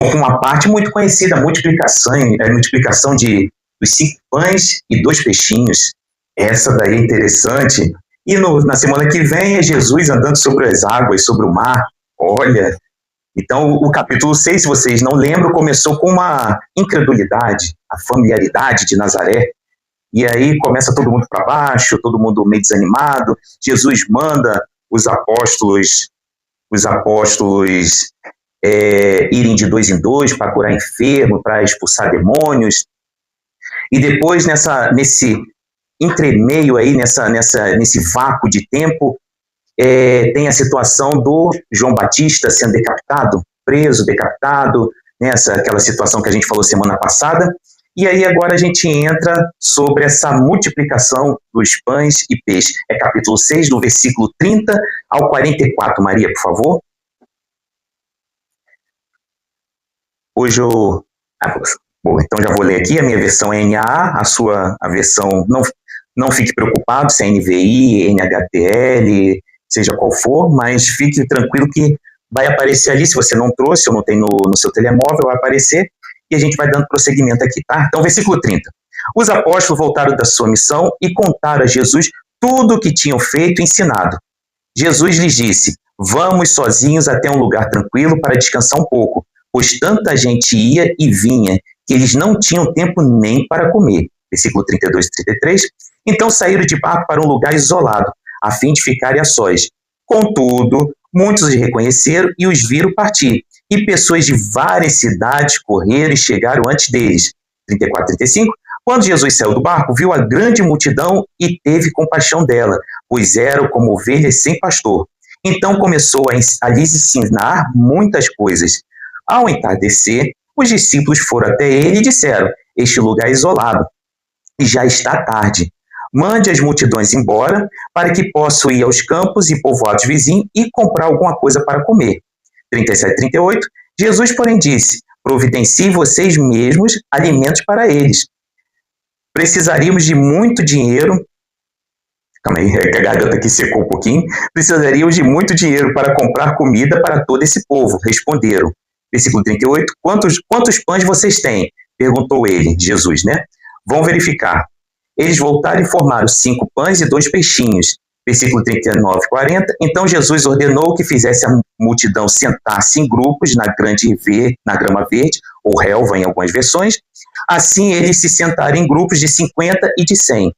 uma parte muito conhecida, a multiplicação dos 5 pães e 2 peixinhos. Essa daí é interessante. E na semana que vem é Jesus andando sobre as águas, sobre o mar. Olha, então o capítulo 6, se vocês não lembram, começou com uma incredulidade, a familiaridade de Nazaré. E aí começa todo mundo para baixo, todo mundo meio desanimado. Jesus manda os apóstolos irem de 2 em 2 para curar enfermo, para expulsar demônios. E depois, nesse entremeio aí, nesse vácuo de tempo, tem a situação do João Batista sendo decapitado, preso, decapitado, aquela situação que a gente falou semana passada. E aí agora a gente entra sobre essa multiplicação dos pães e peixes. É capítulo 6, do versículo 30 ao 44. Maria, por favor. Hoje eu... Bom, então já vou ler aqui, a minha versão é NAA, a versão, não fique preocupado se é NVI, NHTL, seja qual for, mas fique tranquilo que vai aparecer ali, se você não trouxe ou não tem no seu telemóvel, vai aparecer, e a gente vai dando prosseguimento aqui, tá? Então, versículo 30. Os apóstolos voltaram da sua missão e contaram a Jesus tudo o que tinham feito e ensinado. Jesus lhes disse: vamos sozinhos até um lugar tranquilo para descansar um pouco, pois tanta gente ia e vinha que eles não tinham tempo nem para comer. Versículo 32 e 33. Então saíram de barco para um lugar isolado, a fim de ficarem a sós. Contudo, muitos os reconheceram e os viram partir, e pessoas de várias cidades correram e chegaram antes deles. 34 e 35. Quando Jesus saiu do barco, viu a grande multidão e teve compaixão dela, pois eram como ovelhas sem pastor. Então começou a lhes ensinar muitas coisas. Ao entardecer, os discípulos foram até ele e disseram: este lugar é isolado, e já está tarde. Mande as multidões embora, para que possam ir aos campos e povoados vizinhos e comprar alguma coisa para comer. 37 e 38. Jesus, porém, disse: providenciem vocês mesmos alimentos para eles. Precisaríamos de muito dinheiro. Calma aí, a garganta aqui secou um pouquinho. Precisaríamos de muito dinheiro para comprar comida para todo esse povo. Responderam. Versículo 38. Quantos pães vocês têm? Perguntou ele, Jesus, né? Vão verificar. Eles voltaram e informaram 5 pães e 2 peixinhos. Versículo 39 e 40. Então Jesus ordenou que fizesse a multidão sentar-se em grupos na grama verde, ou relva em algumas versões. Assim eles se sentaram em grupos de 50 e de 100.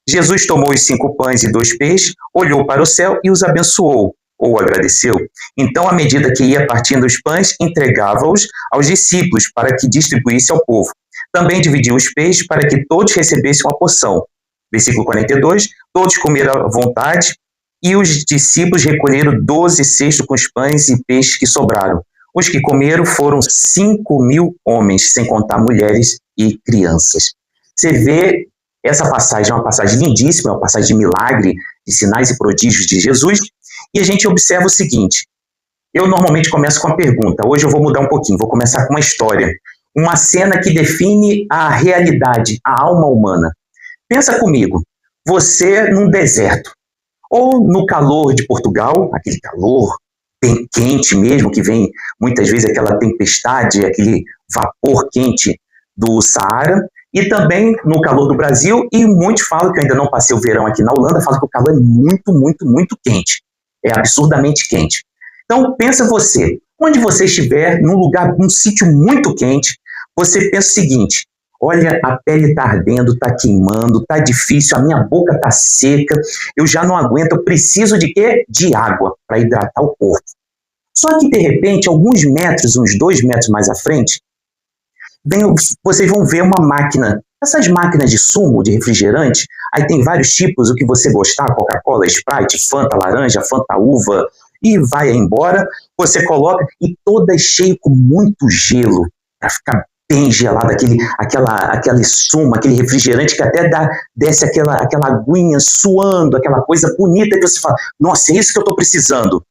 Jesus tomou os 5 pães e 2 peixes, olhou para o céu e os abençoou, ou agradeceu. Então, à medida que ia partindo os pães, entregava-os aos discípulos para que distribuísse ao povo. Também dividiu os peixes para que todos recebessem uma porção. Versículo 42. Todos comeram à vontade e os discípulos recolheram 12 cestos com os pães e peixes que sobraram. Os que comeram foram 5.000 homens, sem contar mulheres e crianças. Você vê, essa passagem é uma passagem lindíssima, é uma passagem de milagre, de sinais e prodígios de Jesus, e a gente observa o seguinte: eu normalmente começo com uma pergunta, hoje eu vou mudar um pouquinho, vou começar com uma história, uma cena que define a realidade, a alma humana. Pensa comigo, você num deserto, ou no calor de Portugal, aquele calor bem quente mesmo, que vem muitas vezes aquela tempestade, aquele vapor quente do Saara, e também no calor do Brasil, e muitos falam, que eu ainda não passei o verão aqui na Holanda, falam que o calor é muito, muito, muito quente, é absurdamente quente. Então pensa você, onde você estiver, num lugar, num sítio muito quente, você pensa o seguinte: olha, a pele está ardendo, está queimando, está difícil, a minha boca está seca, eu já não aguento, eu preciso de quê? De água para hidratar o corpo. Só que, de repente, alguns metros, uns 2 metros mais à frente, vocês vão ver uma máquina, essas máquinas de sumo, de refrigerante, aí tem vários tipos, o que você gostar, Coca-Cola, Sprite, Fanta laranja, Fanta uva, e vai embora, você coloca, e todas cheias com muito gelo, para ficar bem gelado, aquele sumo, aquele refrigerante que até desce aquela aguinha suando, aquela coisa bonita que você fala: nossa, é isso que eu estou precisando.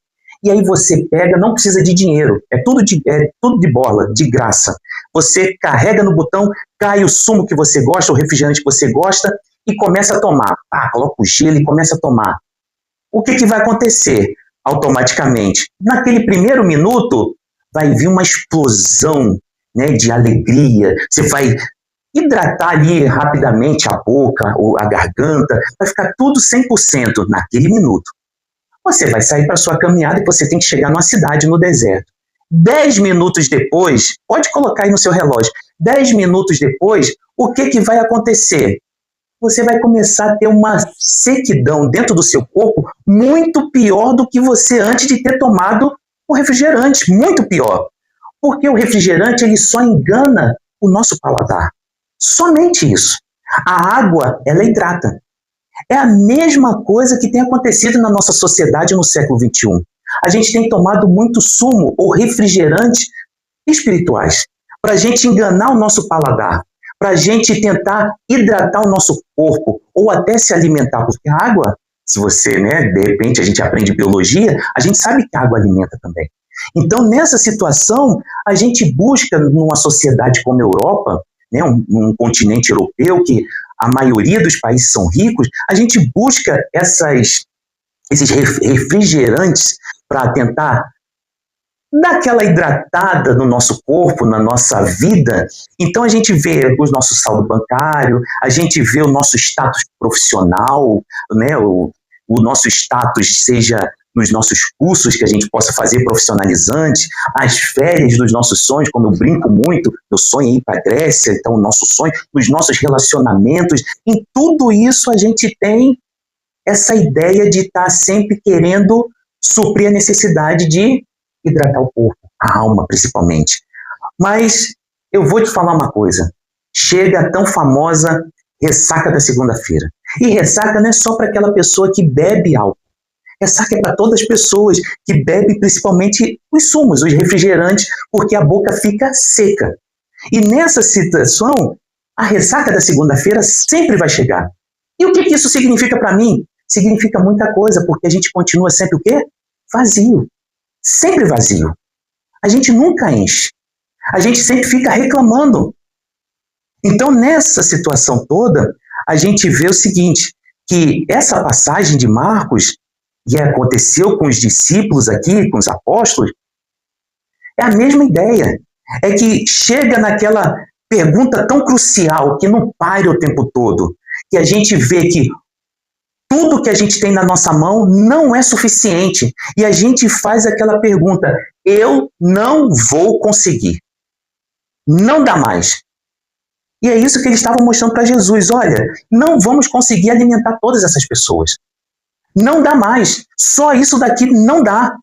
E aí você pega, não precisa de dinheiro, é tudo de borla, de graça. Você carrega no botão, cai o sumo que você gosta, o refrigerante que você gosta, e começa a tomar. Coloca o gelo e começa a tomar. O que vai acontecer automaticamente? Naquele primeiro minuto, vai vir uma explosão, né, de alegria, você vai hidratar ali rapidamente a boca ou a garganta, vai ficar tudo 100% naquele minuto. Você vai sair para sua caminhada e você tem que chegar numa cidade no deserto. 10 minutos depois, pode colocar aí no seu relógio, 10 minutos depois, o que vai acontecer? Você vai começar a ter uma sequidão dentro do seu corpo muito pior do que você antes de ter tomado o refrigerante, muito pior. Porque o refrigerante ele só engana o nosso paladar. Somente isso. A água, ela hidrata. É a mesma coisa que tem acontecido na nossa sociedade no século XXI. A gente tem tomado muito sumo ou refrigerantes espirituais para a gente enganar o nosso paladar, para a gente tentar hidratar o nosso corpo ou até se alimentar, porque a água, se você, né, de repente a gente aprende biologia, a gente sabe que a água alimenta também. Então, nessa situação, a gente busca numa sociedade como a Europa, né, um continente europeu que a maioria dos países são ricos, a gente busca esses refrigerantes para tentar dar aquela hidratada no nosso corpo, na nossa vida. Então a gente vê o nosso saldo bancário, a gente vê o nosso status profissional, né, o nosso status, seja nos nossos cursos que a gente possa fazer profissionalizantes, as férias dos nossos sonhos, como eu brinco muito, eu sonho em ir para a Grécia, então o nosso sonho, nos nossos relacionamentos, em tudo isso a gente tem essa ideia de estar sempre querendo suprir a necessidade de hidratar o corpo, a alma principalmente. Mas eu vou te falar uma coisa, chega a tão famosa ressaca da segunda-feira. E ressaca não é só para aquela pessoa que bebe álcool. Ressaca é para todas as pessoas que bebem principalmente os sumos, os refrigerantes, porque a boca fica seca. E nessa situação, a ressaca da segunda-feira sempre vai chegar. E o que isso significa para mim? Significa muita coisa, porque a gente continua sempre o quê? Vazio. Sempre vazio. A gente nunca enche. A gente sempre fica reclamando. Então, nessa situação toda, a gente vê o seguinte, que essa passagem de Marcos, que aconteceu com os discípulos aqui, com os apóstolos, é a mesma ideia. É que chega naquela pergunta tão crucial, que não para o tempo todo, que a gente vê que tudo que a gente tem na nossa mão não é suficiente. E a gente faz aquela pergunta, eu não vou conseguir. Não dá mais. E é isso que eles estavam mostrando para Jesus. Olha, não vamos conseguir alimentar todas essas pessoas. Não dá mais. Só isso daqui não dá.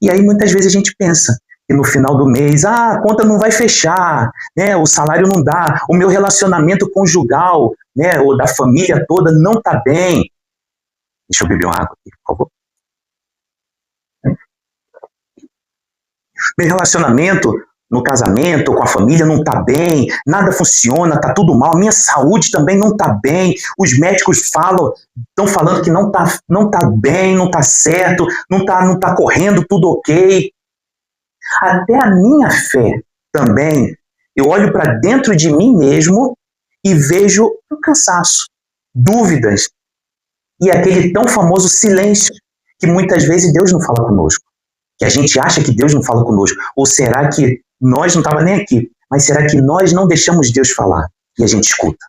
E aí muitas vezes a gente pensa que no final do mês, a conta não vai fechar, né? O salário não dá, o meu relacionamento conjugal, né, ou da família toda não está bem. Deixa eu beber uma água aqui, por favor. Meu relacionamento no casamento, com a família, não está bem, nada funciona, está tudo mal, minha saúde também não está bem, os médicos estão falando que não tá bem, não está certo, não tá correndo tudo ok. Até a minha fé também, eu olho para dentro de mim mesmo e vejo um cansaço, dúvidas e aquele tão famoso silêncio que muitas vezes Deus não fala conosco, que a gente acha que Deus não fala conosco, ou será que nós não estávamos nem aqui, mas será que nós não deixamos Deus falar e a gente escuta?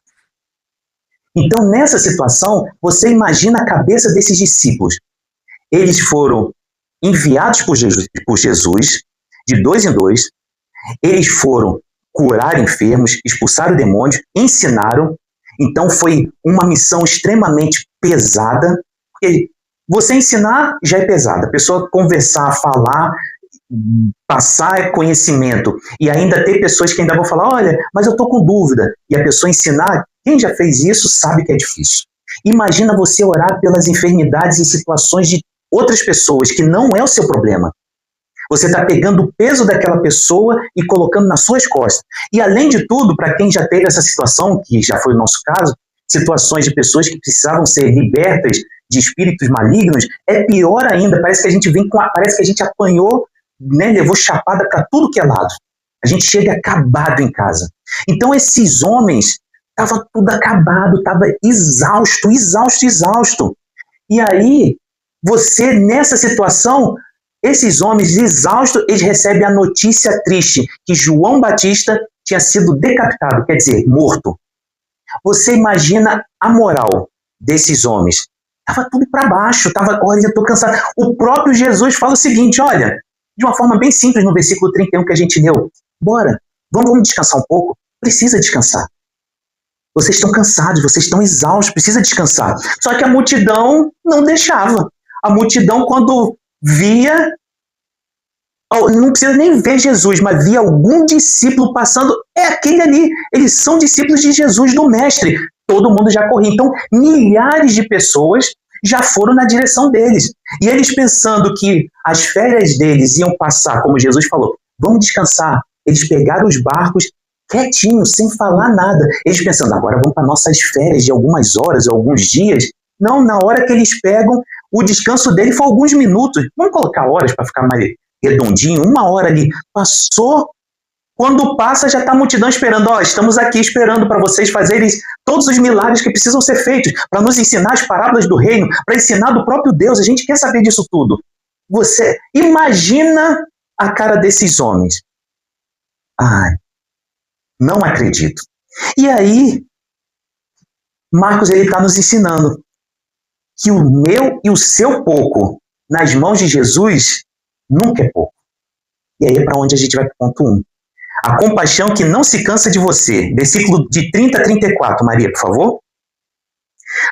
Então, nessa situação, você imagina a cabeça desses discípulos. Eles foram enviados por Jesus, de 2 em 2, eles foram curar enfermos, expulsar demônios, ensinaram. Então, foi uma missão extremamente pesada. Porque você ensinar já é pesado. A pessoa conversar, falar, passar conhecimento e ainda ter pessoas que ainda vão falar, olha, mas eu estou com dúvida. E a pessoa ensinar, quem já fez isso sabe que é difícil. Imagina você orar pelas enfermidades e situações de outras pessoas, que não é o seu problema. Você está pegando o peso daquela pessoa e colocando nas suas costas. E além de tudo, para quem já teve essa situação, que já foi o nosso caso, situações de pessoas que precisavam ser libertas de espíritos malignos, é pior ainda. Parece que a gente parece que a gente apanhou, né, levou chapada para tudo que é lado. A gente chega acabado em casa. Então esses homens estavam tudo acabado, estava exausto. E aí, você nessa situação esses homens exaustos, eles recebem a notícia triste que João Batista tinha sido decapitado, quer dizer, morto. Você imagina a moral desses homens. Estava tudo para baixo, olha, eu estou cansado. O próprio Jesus fala o seguinte, olha, de uma forma bem simples no versículo 31 que a gente leu. Bora, vamos descansar um pouco? Precisa descansar. Vocês estão cansados, vocês estão exaustos, precisa descansar. Só que a multidão não deixava. A multidão, quando via, não precisa nem ver Jesus, mas via algum discípulo passando, é aquele ali. Eles são discípulos de Jesus, do Mestre. Todo mundo já corria. Então, milhares de pessoas já foram na direção deles. E eles pensando que as férias deles iam passar, como Jesus falou, vamos descansar. Eles pegaram os barcos quietinhos, sem falar nada. Eles pensando, agora vamos para nossas férias de algumas horas, alguns dias. Não, na hora que eles pegam, o descanso dele foi alguns minutos. Vamos colocar horas para ficar mais redondinho. 1 hora ali. Passou. Quando passa, já está a multidão esperando. Estamos aqui esperando para vocês fazerem todos os milagres que precisam ser feitos, para nos ensinar as parábolas do reino, para ensinar do próprio Deus. A gente quer saber disso tudo. Você imagina a cara desses homens. Ai, não acredito. E aí, Marcos está nos ensinando que o meu e o seu pouco nas mãos de Jesus nunca é pouco. E aí é para onde a gente vai para o ponto 1. A compaixão que não se cansa de você. Versículo de 30 a 34, Maria, por favor.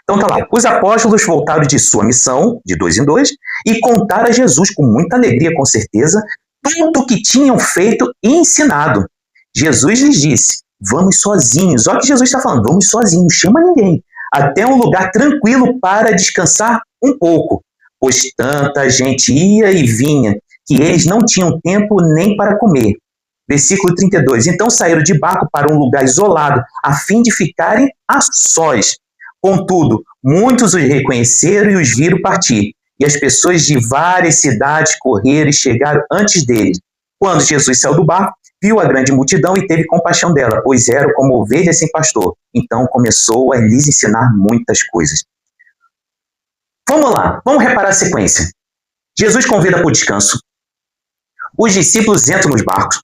Então tá lá. Os apóstolos voltaram de sua missão, de 2 em 2, e contaram a Jesus com muita alegria, com certeza, tudo o que tinham feito e ensinado. Jesus lhes disse, vamos sozinhos. Olha o que Jesus está falando, vamos sozinhos, não chama ninguém. Até um lugar tranquilo para descansar um pouco, pois tanta gente ia e vinha, que eles não tinham tempo nem para comer. Versículo 32. Então saíram de barco para um lugar isolado, a fim de ficarem a sós. Contudo, muitos os reconheceram e os viram partir. E as pessoas de várias cidades correram e chegaram antes deles. Quando Jesus saiu do barco, viu a grande multidão e teve compaixão dela, pois eram como ovelhas sem pastor. Então começou a lhes ensinar muitas coisas. Vamos lá, vamos reparar a sequência. Jesus convida para o descanso. Os discípulos entram nos barcos.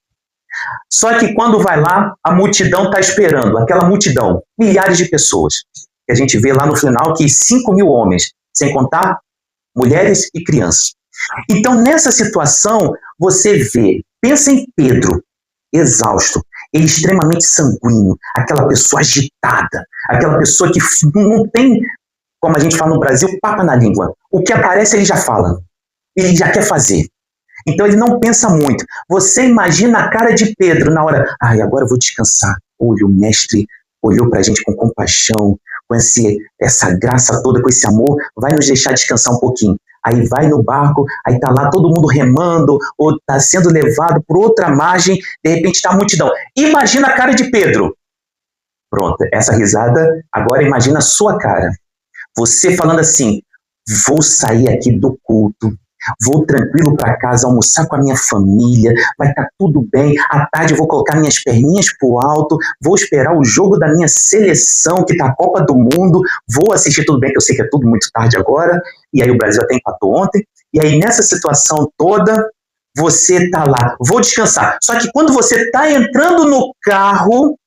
Só que quando vai lá, a multidão está esperando. Aquela multidão, milhares de pessoas. Que a gente vê lá no final que 5.000 homens, sem contar mulheres e crianças. Então, nessa situação, você vê, pensa em Pedro, exausto, ele extremamente sanguíneo, aquela pessoa agitada, aquela pessoa que não tem, como a gente fala no Brasil, papa na língua. O que aparece, ele já fala. Ele já quer fazer. Então, ele não pensa muito. Você imagina a cara de Pedro na hora, agora eu vou descansar. Olha, o mestre olhou para a gente com compaixão, com essa graça toda, com esse amor, vai nos deixar descansar um pouquinho. Aí vai no barco, aí tá lá todo mundo remando, ou tá sendo levado por outra margem, de repente tá a multidão. Imagina a cara de Pedro. Pronto, essa risada, agora imagina a sua cara. Você falando assim, vou sair aqui do culto, vou tranquilo para casa, almoçar com a minha família, vai estar tudo bem, à tarde eu vou colocar minhas perninhas pro alto, vou esperar o jogo da minha seleção, que tá a Copa do Mundo, vou assistir tudo bem, que eu sei que é tudo muito tarde agora, e aí o Brasil até empatou ontem, e aí nessa situação toda, você tá lá, vou descansar. Só que quando você tá entrando no carro,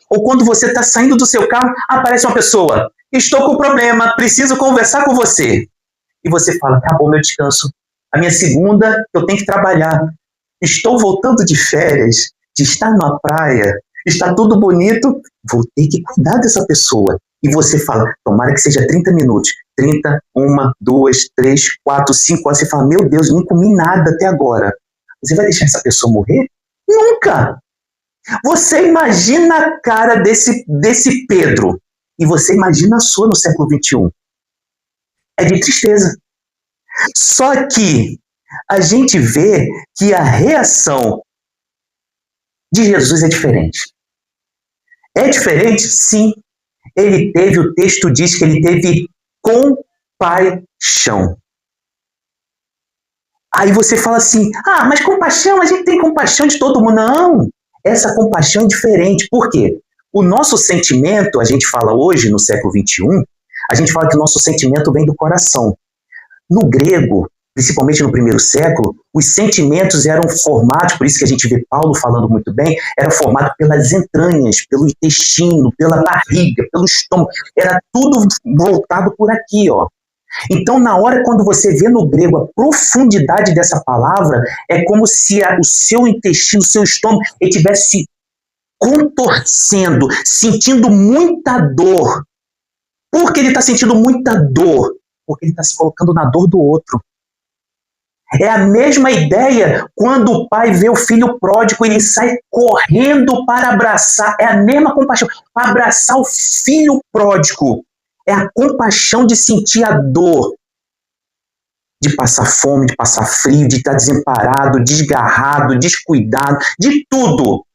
ou quando você tá saindo do seu carro, aparece uma pessoa, estou com problema, preciso conversar com você. E você fala, acabou meu descanso. A minha segunda, eu tenho que trabalhar. Estou voltando de férias, de estar na praia, está tudo bonito, vou ter que cuidar dessa pessoa. E você fala, tomara que seja 30 minutos. 30, 1, 2, 3, 4, 5 horas. Você fala, meu Deus, não comi nada até agora. Você vai deixar essa pessoa morrer? Nunca! Você imagina a cara desse Pedro. E você imagina a sua no século XXI. É de tristeza. Só que a gente vê que a reação de Jesus é diferente. É diferente? Sim. O texto diz que ele teve compaixão. Aí você fala assim, mas compaixão, a gente tem compaixão de todo mundo. Não, essa compaixão é diferente. Por quê? O nosso sentimento, a gente fala hoje, no século XXI, a gente fala que o nosso sentimento vem do coração. No grego, principalmente no primeiro século, os sentimentos eram formados, por isso que a gente vê Paulo falando muito bem, era formado pelas entranhas, pelo intestino, pela barriga, pelo estômago, era tudo voltado por aqui, ó. Então, na hora quando você vê no grego a profundidade dessa palavra, é como se o seu intestino, o seu estômago, ele estivesse contorcendo, sentindo muita dor. Por que ele está sentindo muita dor? Porque ele está se colocando na dor do outro. É a mesma ideia quando o pai vê o filho pródigo, ele sai correndo para abraçar. É a mesma compaixão, para abraçar o filho pródigo. É a compaixão de sentir a dor, de passar fome, de passar frio, de estar desamparado, desgarrado, descuidado, de tudo.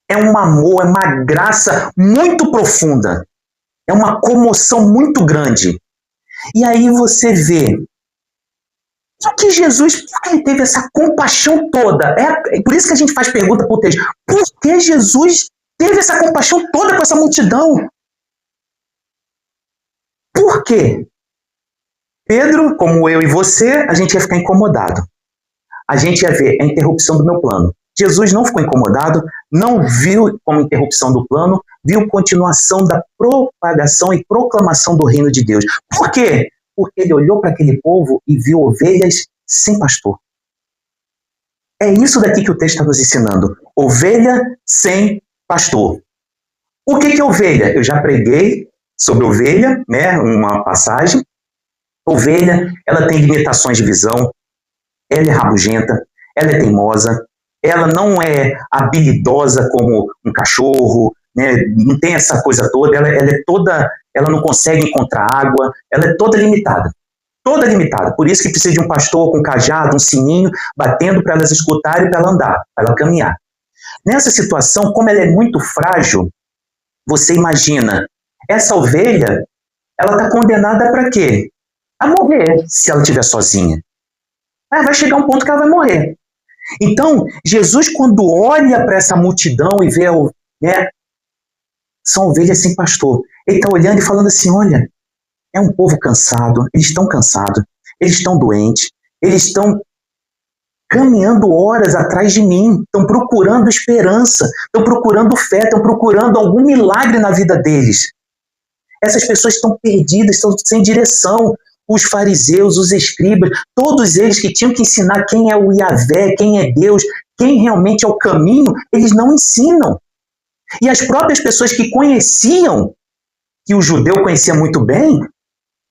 É um amor, é uma graça muito profunda. É uma comoção muito grande. E aí você vê por que Jesus, por que ele teve essa compaixão toda? É por isso que a gente faz pergunta para o texto. Por que Jesus teve essa compaixão toda com essa multidão? Por quê? Pedro, como eu e você, a gente ia ficar incomodado. A gente ia ver a interrupção do meu plano. Jesus não ficou incomodado, não viu como interrupção do plano, viu continuação da propagação e proclamação do reino de Deus. Por quê? Porque ele olhou para aquele povo e viu ovelhas sem pastor. É isso daqui que o texto está nos ensinando. Ovelha sem pastor. O que é ovelha? Eu já preguei sobre ovelha, né? Uma passagem. Ovelha, ela tem limitações de visão, ela é rabugenta, ela é teimosa, ela não é habilidosa como um cachorro, né? Não tem essa coisa toda, ela é toda, ela não consegue encontrar água, ela é toda limitada. Toda limitada. Por isso que precisa de um pastor com um cajado, um sininho, batendo para elas escutarem e para ela andar, para ela caminhar. Nessa situação, como ela é muito frágil, você imagina, essa ovelha, ela está condenada para quê? A morrer, se ela estiver sozinha. Vai chegar um ponto que ela vai morrer. Então, Jesus, quando olha para essa multidão e vê, né, são ovelhas sem pastor, ele está olhando e falando assim, olha, é um povo cansado, eles estão cansados, eles estão doentes, eles estão caminhando horas atrás de mim, estão procurando esperança, estão procurando fé, estão procurando algum milagre na vida deles. Essas pessoas estão perdidas, estão sem direção. Os fariseus, os escribas, todos eles que tinham que ensinar quem é o Yahvé, quem é Deus, quem realmente é o caminho, eles não ensinam. E as próprias pessoas que conheciam, que o judeu conhecia muito bem,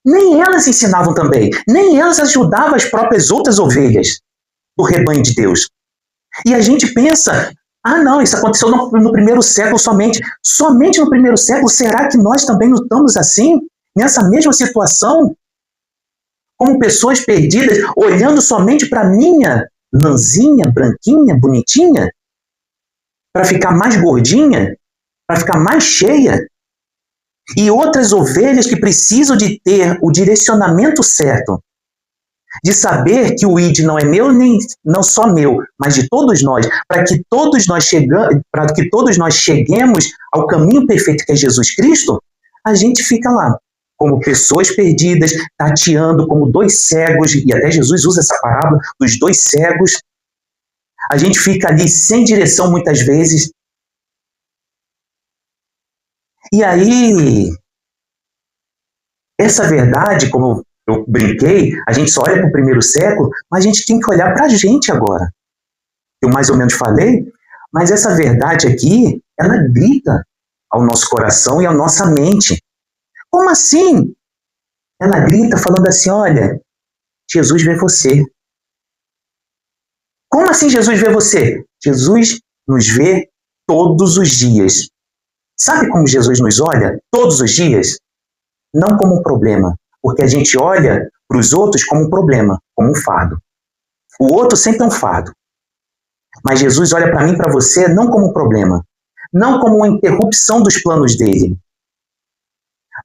nem elas ensinavam também, nem elas ajudavam as próprias outras ovelhas do rebanho de Deus. E a gente pensa, não, isso aconteceu no primeiro século somente. Somente no primeiro século, será que nós também não estamos assim? Nessa mesma situação? Como pessoas perdidas, olhando somente para a minha lãzinha, branquinha, bonitinha, para ficar mais gordinha, para ficar mais cheia, e outras ovelhas que precisam de ter o direcionamento certo, de saber que o ID não é meu, nem não só meu, mas de todos nós, para que todos nós cheguemos ao caminho perfeito que é Jesus Cristo, a gente fica lá, como pessoas perdidas, tateando como dois cegos, e até Jesus usa essa parábola dos dois cegos. A gente fica ali sem direção muitas vezes. E aí, essa verdade, como eu brinquei, a gente só olha para o primeiro século, mas a gente tem que olhar para a gente agora. Eu mais ou menos falei, mas essa verdade aqui, ela grita ao nosso coração e à nossa mente. Como assim? Ela grita falando assim, olha, Jesus vê você. Como assim Jesus vê você? Jesus nos vê todos os dias. Sabe como Jesus nos olha todos os dias? Não como um problema, porque a gente olha para os outros como um problema, como um fardo. O outro sempre é um fardo. Mas Jesus olha para mim e para você não como um problema, não como uma interrupção dos planos dele.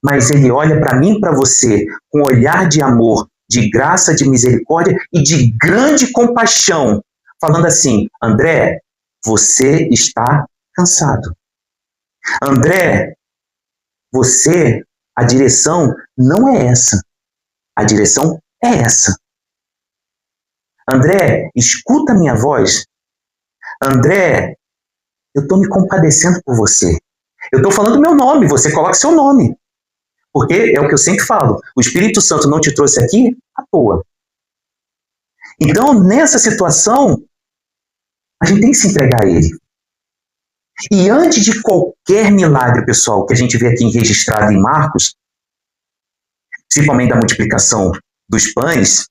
Mas ele olha para mim e para você com um olhar de amor, de graça, de misericórdia e de grande compaixão, falando assim, André, você está cansado. André, a direção não é essa. A direção é essa. André, escuta a minha voz. André, eu estou me compadecendo por você. Eu estou falando meu nome, você coloca seu nome. Porque é o que eu sempre falo, o Espírito Santo não te trouxe aqui à toa. Então, nessa situação, a gente tem que se entregar a Ele. E antes de qualquer milagre, pessoal, que a gente vê aqui registrado em Marcos, principalmente da multiplicação dos pães,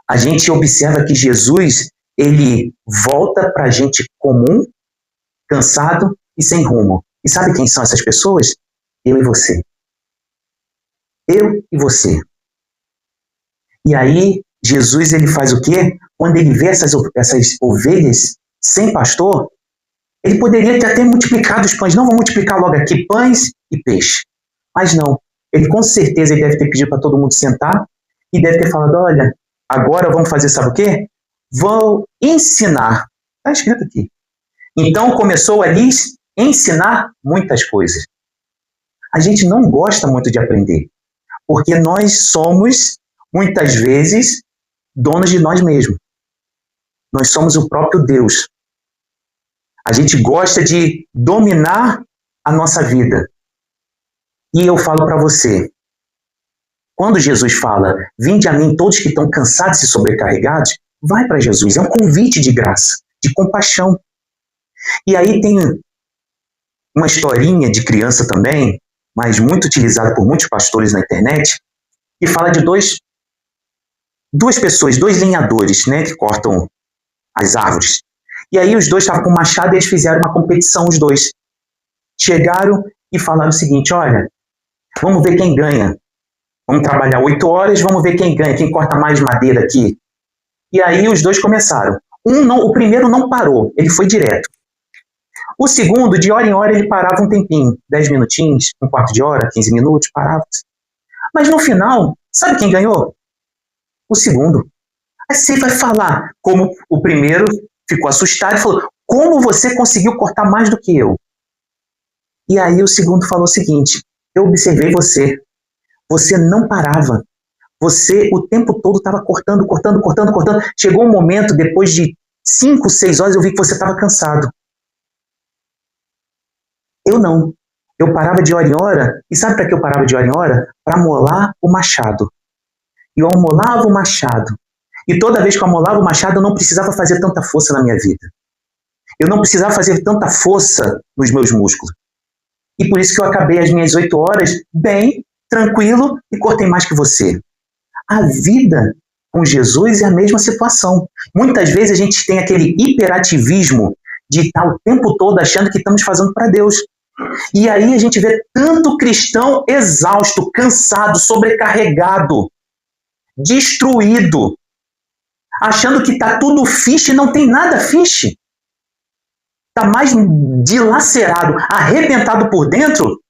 a gente observa que Jesus, ele volta para a gente comum, cansado e sem rumo. E sabe quem são essas pessoas? Eu e você. Eu e você. E aí, Jesus, ele faz o quê? Quando ele vê essas ovelhas sem pastor, ele poderia até multiplicado os pães. Não, vou multiplicar logo aqui pães e peixe. Mas não. Ele com certeza ele deve ter pedido para todo mundo sentar e deve ter falado, olha, agora vamos fazer sabe o quê? Vou ensinar. Está escrito aqui. Então começou a lhes ensinar muitas coisas. A gente não gosta muito de aprender, porque nós somos, muitas vezes, donos de nós mesmos. Nós somos o próprio Deus. A gente gosta de dominar a nossa vida. E eu falo para você, quando Jesus fala, vinde a mim todos que estão cansados e sobrecarregados, vai para Jesus, é um convite de graça, de compaixão. E aí tem uma historinha de criança também, mas muito utilizada por muitos pastores na internet, que fala de duas pessoas, dois lenhadores, né, que cortam as árvores. E aí os dois estavam com machado e eles fizeram uma competição, os dois. Chegaram e falaram o seguinte, olha, vamos ver quem ganha. Vamos trabalhar 8 horas, vamos ver quem ganha, quem corta mais madeira aqui. E aí os dois começaram. O primeiro não parou, ele foi direto. O segundo, de hora em hora, ele parava um tempinho, 10 minutinhos, um quarto de hora, 15 minutos, parava. Mas no final, sabe quem ganhou? O segundo. Aí você vai falar como o primeiro ficou assustado e falou, como você conseguiu cortar mais do que eu? E aí o segundo falou o seguinte, eu observei você. Você não parava. Você o tempo todo estava cortando. Chegou um momento, depois de 5, 6 horas, eu vi que você estava cansado. Eu não. Eu parava de hora em hora. E sabe para que eu parava de hora em hora? Para amolar o machado. E eu amolava o machado. E toda vez que eu amolava o machado, eu não precisava fazer tanta força na minha vida. Eu não precisava fazer tanta força nos meus músculos. E por isso que eu acabei as minhas 8 horas bem, tranquilo e cortei mais que você. A vida com Jesus é a mesma situação. Muitas vezes a gente tem aquele hiperativismo de estar o tempo todo achando que estamos fazendo para Deus. E aí a gente vê tanto cristão exausto, cansado, sobrecarregado, destruído, achando que está tudo fixe e não tem nada fixe. Está mais dilacerado, arrebentado por dentro,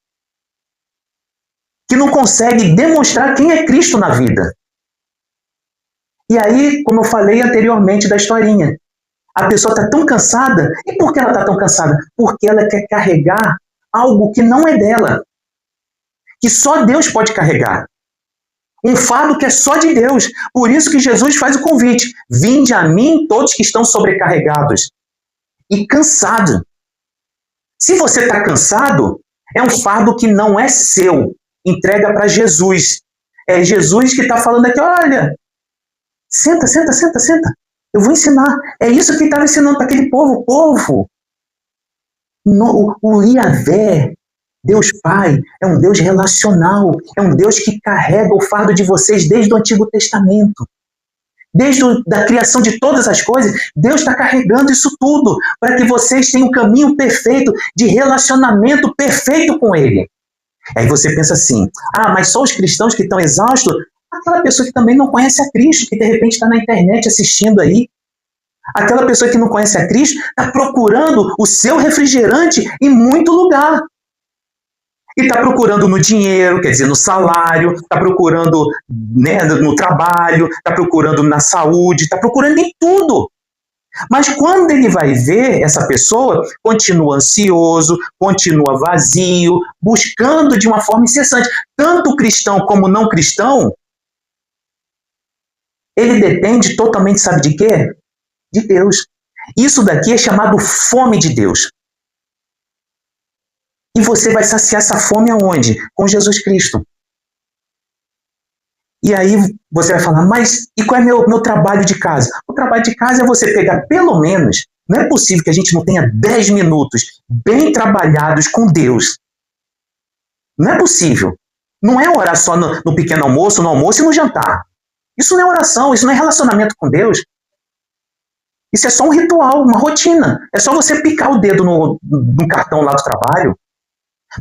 que não consegue demonstrar quem é Cristo na vida. E aí, como eu falei anteriormente da historinha, a pessoa está tão cansada. E por que ela está tão cansada? Porque ela quer carregar algo que não é dela. Que só Deus pode carregar. Um fardo que é só de Deus. Por isso que Jesus faz o convite. Vinde a mim todos que estão sobrecarregados e cansados. Se você está cansado, é um fardo que não é seu. Entrega para Jesus. É Jesus que está falando aqui, olha, senta. Eu vou ensinar. É isso que ele estava ensinando para aquele povo. O Iavé, Deus Pai, é um Deus relacional. É um Deus que carrega o fardo de vocês desde o Antigo Testamento. Desde a criação de todas as coisas, Deus está carregando isso tudo para que vocês tenham um caminho perfeito de relacionamento perfeito com Ele. Aí você pensa assim, mas só os cristãos que estão exaustos? Aquela pessoa que também não conhece a Cristo, que de repente está na internet assistindo aí. Aquela pessoa que não conhece a Cristo está procurando o seu refrigerante em muito lugar. E está procurando no dinheiro, quer dizer, no salário, está procurando, né, no trabalho, está procurando na saúde, está procurando em tudo. Mas quando ele vai ver, essa pessoa continua ansioso, continua vazio, buscando de uma forma incessante. Tanto cristão como não cristão, ele depende totalmente, sabe de quê? De Deus. Isso daqui é chamado fome de Deus. E você vai saciar essa fome aonde? Com Jesus Cristo. E aí você vai falar, mas e qual é meu trabalho de casa? O trabalho de casa é você pegar pelo menos, não é possível que a gente não tenha 10 minutos bem trabalhados com Deus. Não é possível. Não é orar só no pequeno almoço, no almoço e no jantar. Isso não é oração, isso não é relacionamento com Deus. Isso é só um ritual, uma rotina. É só você picar o dedo no cartão lá do trabalho,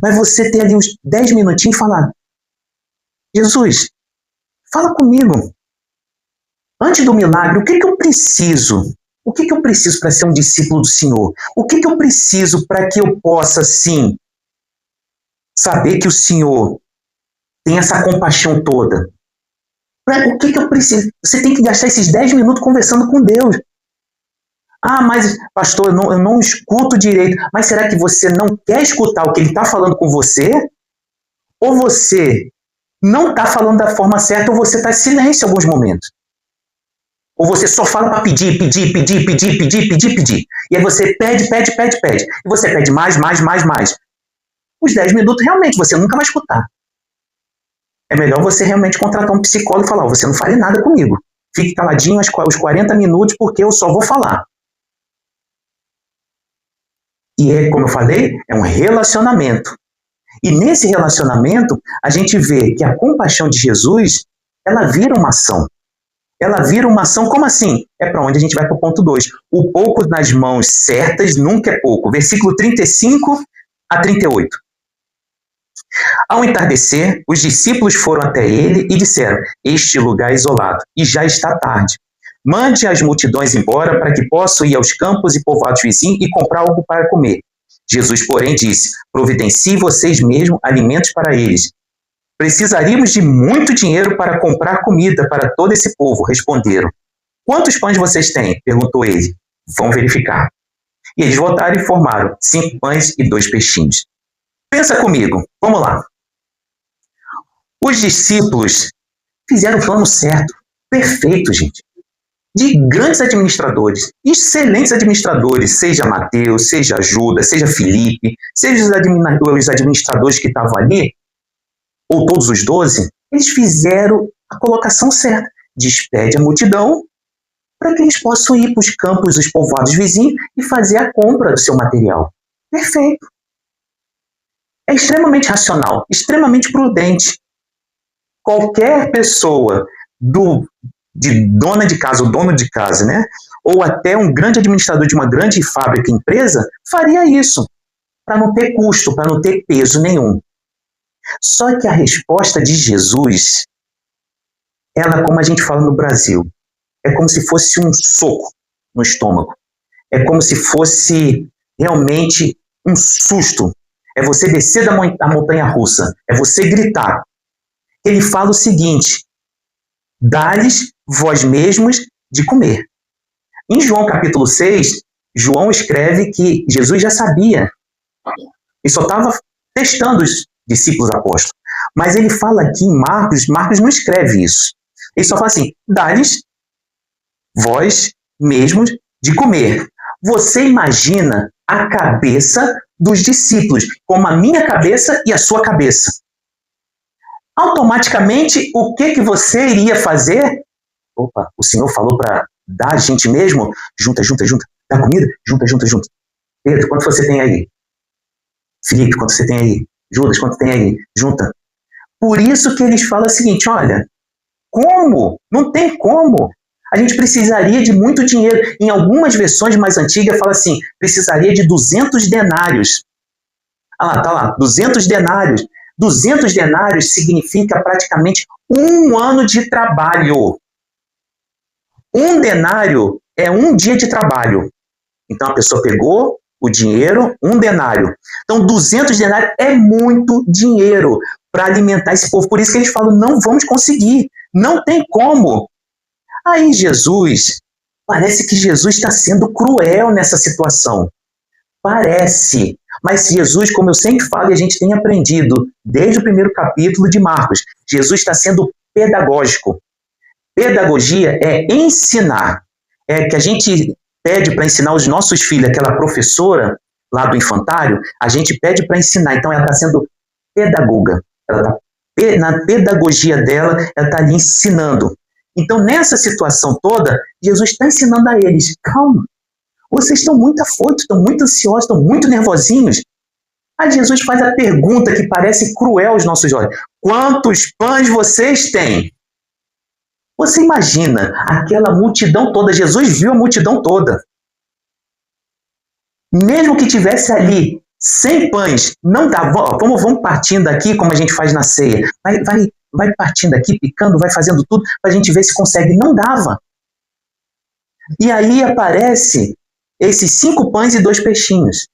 mas você ter ali uns 10 minutinhos e falar, Jesus, fala comigo. Antes do milagre, o que eu preciso? O que eu preciso para ser um discípulo do Senhor? O que eu preciso para que eu possa, sim, saber que o Senhor tem essa compaixão toda? O que eu preciso? Você tem que gastar esses 10 minutos conversando com Deus. Ah, mas, pastor, eu não escuto direito. Mas será que você não quer escutar o que ele está falando com você? Ou você não está falando da forma certa, ou você está em silêncio em alguns momentos. Ou você só fala para pedir. E aí você pede. E você pede mais. Os 10 minutos, realmente, você nunca vai escutar. É melhor você realmente contratar um psicólogo e falar, você não fale nada comigo. Fique caladinho os 40 minutos, porque eu só vou falar. E como eu falei, é um relacionamento. E nesse relacionamento, a gente vê que a compaixão de Jesus, ela vira uma ação. Ela vira uma ação, como assim? É para onde a gente vai para o ponto 2. O pouco nas mãos certas nunca é pouco. Versículo 35 a 38. Ao entardecer, os discípulos foram até ele e disseram, este lugar é isolado, e já está tarde. Mande as multidões embora para que possam ir aos campos e povoados vizinhos e comprar algo para comer. Jesus, porém, disse, providencie vocês mesmos alimentos para eles. Precisaríamos de muito dinheiro para comprar comida para todo esse povo, responderam. Quantos pães vocês têm? Perguntou ele. Vão verificar. E eles voltaram e informaram, 5 pães e 2 peixinhos. Pensa comigo, vamos lá. Os discípulos fizeram o plano certo, perfeito, gente. De grandes administradores, excelentes administradores, seja Mateus, seja Judas, seja Filipe, seja os administradores que estavam ali, ou todos os 12, eles fizeram a colocação certa. Despede a multidão para que eles possam ir para os campos, os povoados vizinhos e fazer a compra do seu material. Perfeito. É extremamente racional, extremamente prudente. Qualquer pessoa de dona de casa, ou dono de casa, né? Ou até um grande administrador de uma grande fábrica, empresa, faria isso, para não ter custo, para não ter peso nenhum. Só que a resposta de Jesus, ela, como a gente fala no Brasil, é como se fosse um soco no estômago. É como se fosse realmente um susto. É você descer da montanha-russa. É você gritar. Ele fala o seguinte, dá-lhes vós mesmos de comer. Em João capítulo 6, João escreve que Jesus já sabia. Ele só estava testando os discípulos apóstolos. Mas ele fala aqui em Marcos não escreve isso. Ele só fala assim, dá-lhes vós mesmos de comer. Você imagina a cabeça dos discípulos, como a minha cabeça e a sua cabeça. Automaticamente, o que você iria fazer? Opa, o Senhor falou para dar a gente mesmo? Junta. Dá comida? Junta. Pedro, quanto você tem aí? Filipe, quanto você tem aí? Judas, quanto tem aí? Junta. Por isso que eles falam o seguinte, olha, como? Não tem como. A gente precisaria de muito dinheiro. Em algumas versões mais antigas fala assim, precisaria de 200 denários. Ah lá, tá lá, 200 denários. 200 denários significa praticamente 1 ano de trabalho. 1 denário é 1 dia de trabalho. Então a pessoa pegou o dinheiro, 1 denário. Então 200 denários é muito dinheiro para alimentar esse povo. Por isso que eles falam, não vamos conseguir. Não tem como. Aí parece que Jesus está sendo cruel nessa situação. Parece. Mas Jesus, como eu sempre falo e a gente tem aprendido desde o primeiro capítulo de Marcos, Jesus está sendo pedagógico. Pedagogia é ensinar. É que a gente pede para ensinar os nossos filhos, aquela professora lá do infantário, a gente pede para ensinar. Então, ela está sendo pedagoga. Na pedagogia dela, ela está ali ensinando. Então, nessa situação toda, Jesus está ensinando a eles, calma, vocês estão muito afoitos, estão muito ansiosos, estão muito nervosinhos. Aí Jesus faz a pergunta que parece cruel aos nossos olhos. Quantos pães vocês têm? Você imagina aquela multidão toda, Jesus viu a multidão toda. Mesmo que tivesse ali 100 pães, não dá. Vamos partindo aqui, como a gente faz na ceia. Vai partindo aqui, picando, vai fazendo tudo, para a gente ver se consegue. Não dava. E aí aparece esses 5 pães e 2 peixinhos.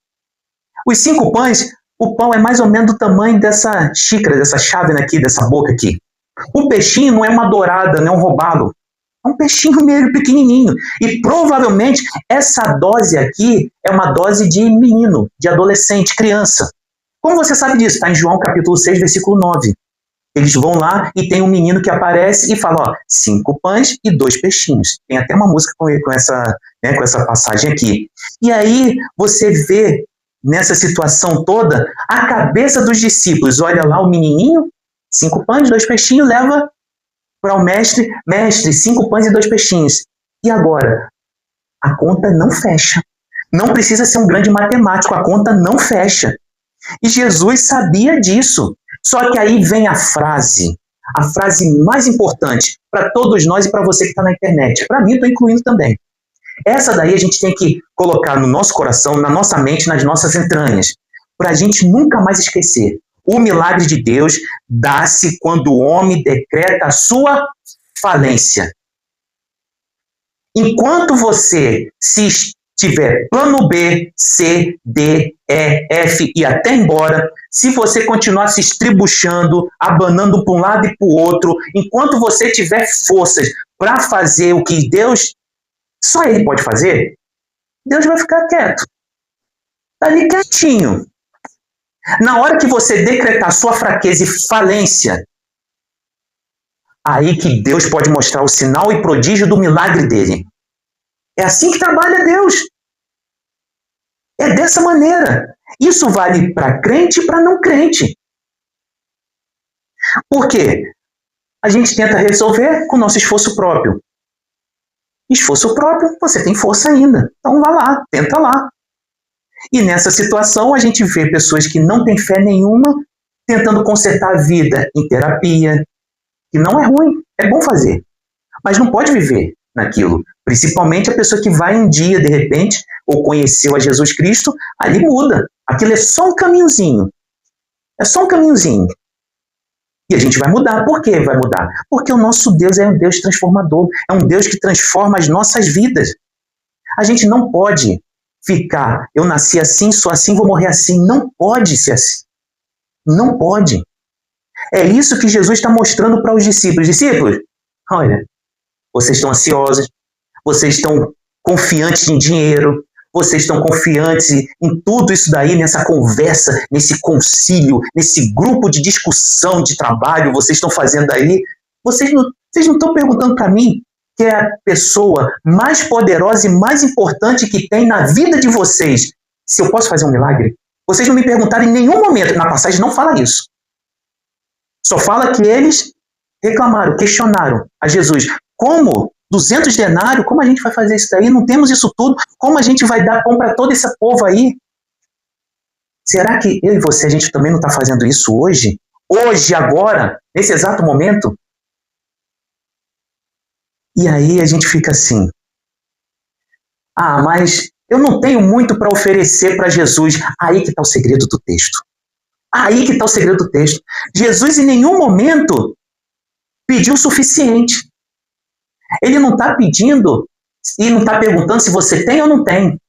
Os 5 pães, o pão é mais ou menos do tamanho dessa xícara, dessa chávena aqui, dessa boca aqui. O peixinho não é uma dourada, não é um robalo. É um peixinho meio pequenininho. E provavelmente essa dose aqui é uma dose de menino, de adolescente, criança. Como você sabe disso? Está em João capítulo 6, versículo 9. Eles vão lá e tem um menino que aparece e fala, 5 pães e 2 peixinhos. Tem até uma música com essa passagem aqui. E aí você vê nessa situação toda a cabeça dos discípulos. Olha lá o menininho, 5 pães, 2 peixinhos, leva para o mestre, 5 pães e 2 peixinhos. E agora? A conta não fecha. Não precisa ser um grande matemático, a conta não fecha. E Jesus sabia disso. Só que aí vem a frase mais importante para todos nós e para você que está na internet. Para mim, estou incluindo também. Essa daí a gente tem que colocar no nosso coração, na nossa mente, nas nossas entranhas, para a gente nunca mais esquecer. O milagre de Deus dá-se quando o homem decreta a sua falência. Enquanto você se tiver plano B, C, D, E, F e até embora, se você continuar se estribuchando, abanando para um lado e para o outro, enquanto você tiver forças para fazer o que Deus, só Ele pode fazer, Deus vai ficar quieto. Está ali quietinho. Na hora que você decretar sua fraqueza e falência, aí que Deus pode mostrar o sinal e prodígio do milagre dele. É assim que trabalha Deus. É dessa maneira. Isso vale para crente e para não crente. Por quê? A gente tenta resolver com o nosso esforço próprio. Esforço próprio, você tem força ainda. Então vá lá, tenta lá. E nessa situação a gente vê pessoas que não têm fé nenhuma tentando consertar a vida em terapia, que não é ruim, é bom fazer. Mas não pode viver naquilo. Principalmente a pessoa que vai um dia, de repente, ou conheceu a Jesus Cristo, ali muda. Aquilo é só um caminhozinho. É só um caminhozinho. E a gente vai mudar. Por que vai mudar? Porque o nosso Deus é um Deus transformador. É um Deus que transforma as nossas vidas. A gente não pode ficar, eu nasci assim, sou assim, vou morrer assim. Não pode ser assim. Não pode. É isso que Jesus está mostrando para os discípulos. Discípulos, olha, vocês estão ansiosos, vocês estão confiantes em dinheiro, vocês estão confiantes em tudo isso daí, nessa conversa, nesse concílio, nesse grupo de discussão de trabalho, vocês estão fazendo aí. Vocês não estão perguntando para mim, que é a pessoa mais poderosa e mais importante que tem na vida de vocês, se eu posso fazer um milagre? Vocês não me perguntaram em nenhum momento, na passagem não fala isso. Só fala que eles reclamaram, questionaram a Jesus. Como 200 denários? Como a gente vai fazer isso daí? Não temos isso tudo. Como a gente vai dar pão para todo esse povo aí? Será que eu e você, a gente também não está fazendo isso hoje? Hoje, agora, nesse exato momento? E aí a gente fica assim. Ah, mas eu não tenho muito para oferecer para Jesus. Aí que está o segredo do texto. Aí que está o segredo do texto. Jesus em nenhum momento pediu o suficiente. Ele não está pedindo e não está perguntando se você tem ou não tem.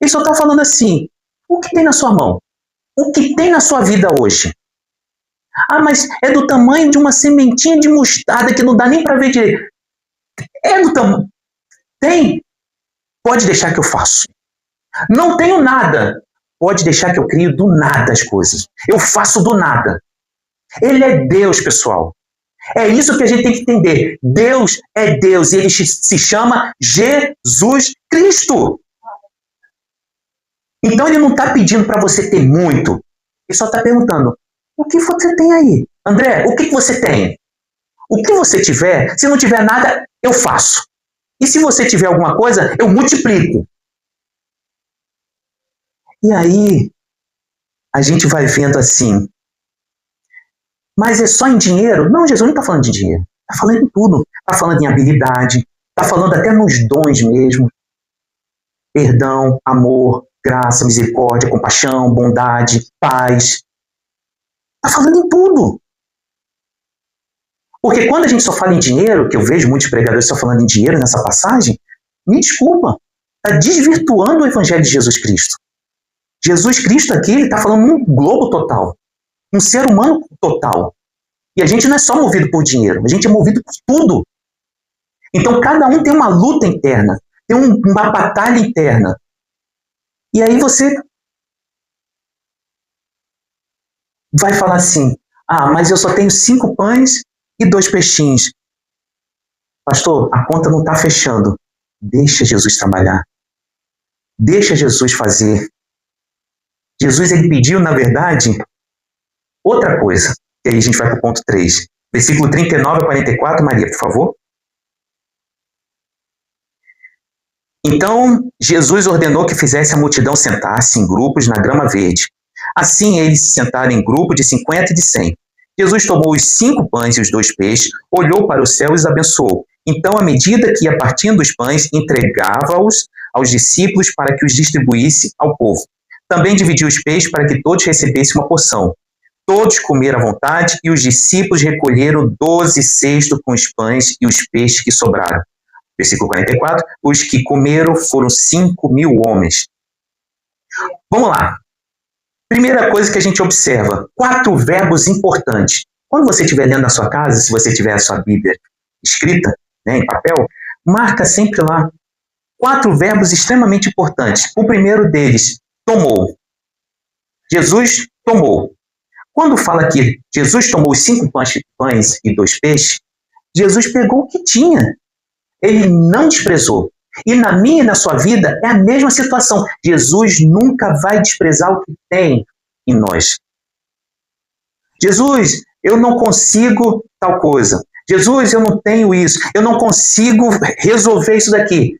Ele só está falando assim, o que tem na sua mão? O que tem na sua vida hoje? Ah, mas é do tamanho de uma sementinha de mostarda que não dá nem para ver direito. É do tamanho. Tem? Pode deixar que eu faço. Não tenho nada. Pode deixar que eu crio do nada as coisas. Eu faço do nada. Ele é Deus, pessoal. É isso que a gente tem que entender. Deus é Deus e ele se chama Jesus Cristo. Então ele não está pedindo para você ter muito. Ele só está perguntando, o que você tem aí? André, o que você tem? O que você tiver, se não tiver nada, eu faço. E se você tiver alguma coisa, eu multiplico. E aí, a gente vai vendo assim, mas é só em dinheiro? Não, Jesus não está falando de dinheiro. Está falando em tudo. Está falando em habilidade, está falando até nos dons mesmo. Perdão, amor, graça, misericórdia, compaixão, bondade, paz. Está falando em tudo. Porque quando a gente só fala em dinheiro, que eu vejo muitos pregadores só falando em dinheiro nessa passagem, me desculpa, está desvirtuando o evangelho de Jesus Cristo. Jesus Cristo aqui está falando num globo total, um ser humano total. E a gente não é só movido por dinheiro, a gente é movido por tudo. Então cada um tem uma luta interna, tem uma batalha interna. E aí você vai falar assim, mas eu só tenho 5 pães e 2 peixinhos. Pastor, a conta não está fechando. Deixa Jesus trabalhar. Deixa Jesus fazer. Jesus, ele pediu, na verdade, outra coisa. E aí a gente vai para o ponto 3. Versículo 39 a 44, Maria, por favor. Então, Jesus ordenou que fizesse a multidão sentar-se em grupos na grama verde. Assim, eles se sentaram em grupo de 50 e de 100. Jesus tomou os 5 pães e os 2 peixes, olhou para o céu e os abençoou. Então, à medida que ia partindo os pães, entregava-os aos discípulos para que os distribuísse ao povo. Também dividiu os peixes para que todos recebessem uma porção. Todos comeram à vontade e os discípulos recolheram 12 cestos com os pães e os peixes que sobraram. Versículo 44. Os que comeram foram 5.000 homens. Vamos lá. Primeira coisa que a gente observa, 4 verbos importantes. Quando você estiver lendo na sua casa, se você tiver a sua Bíblia escrita, né, em papel, marca sempre lá 4 verbos extremamente importantes. O primeiro deles, tomou. Jesus tomou. Quando fala que Jesus tomou os 5 pães e 2 peixes, Jesus pegou o que tinha. Ele não desprezou. E na minha e na sua vida é a mesma situação. Jesus nunca vai desprezar o que tem em nós. Jesus, eu não consigo tal coisa. Jesus, eu não tenho isso. Eu não consigo resolver isso daqui.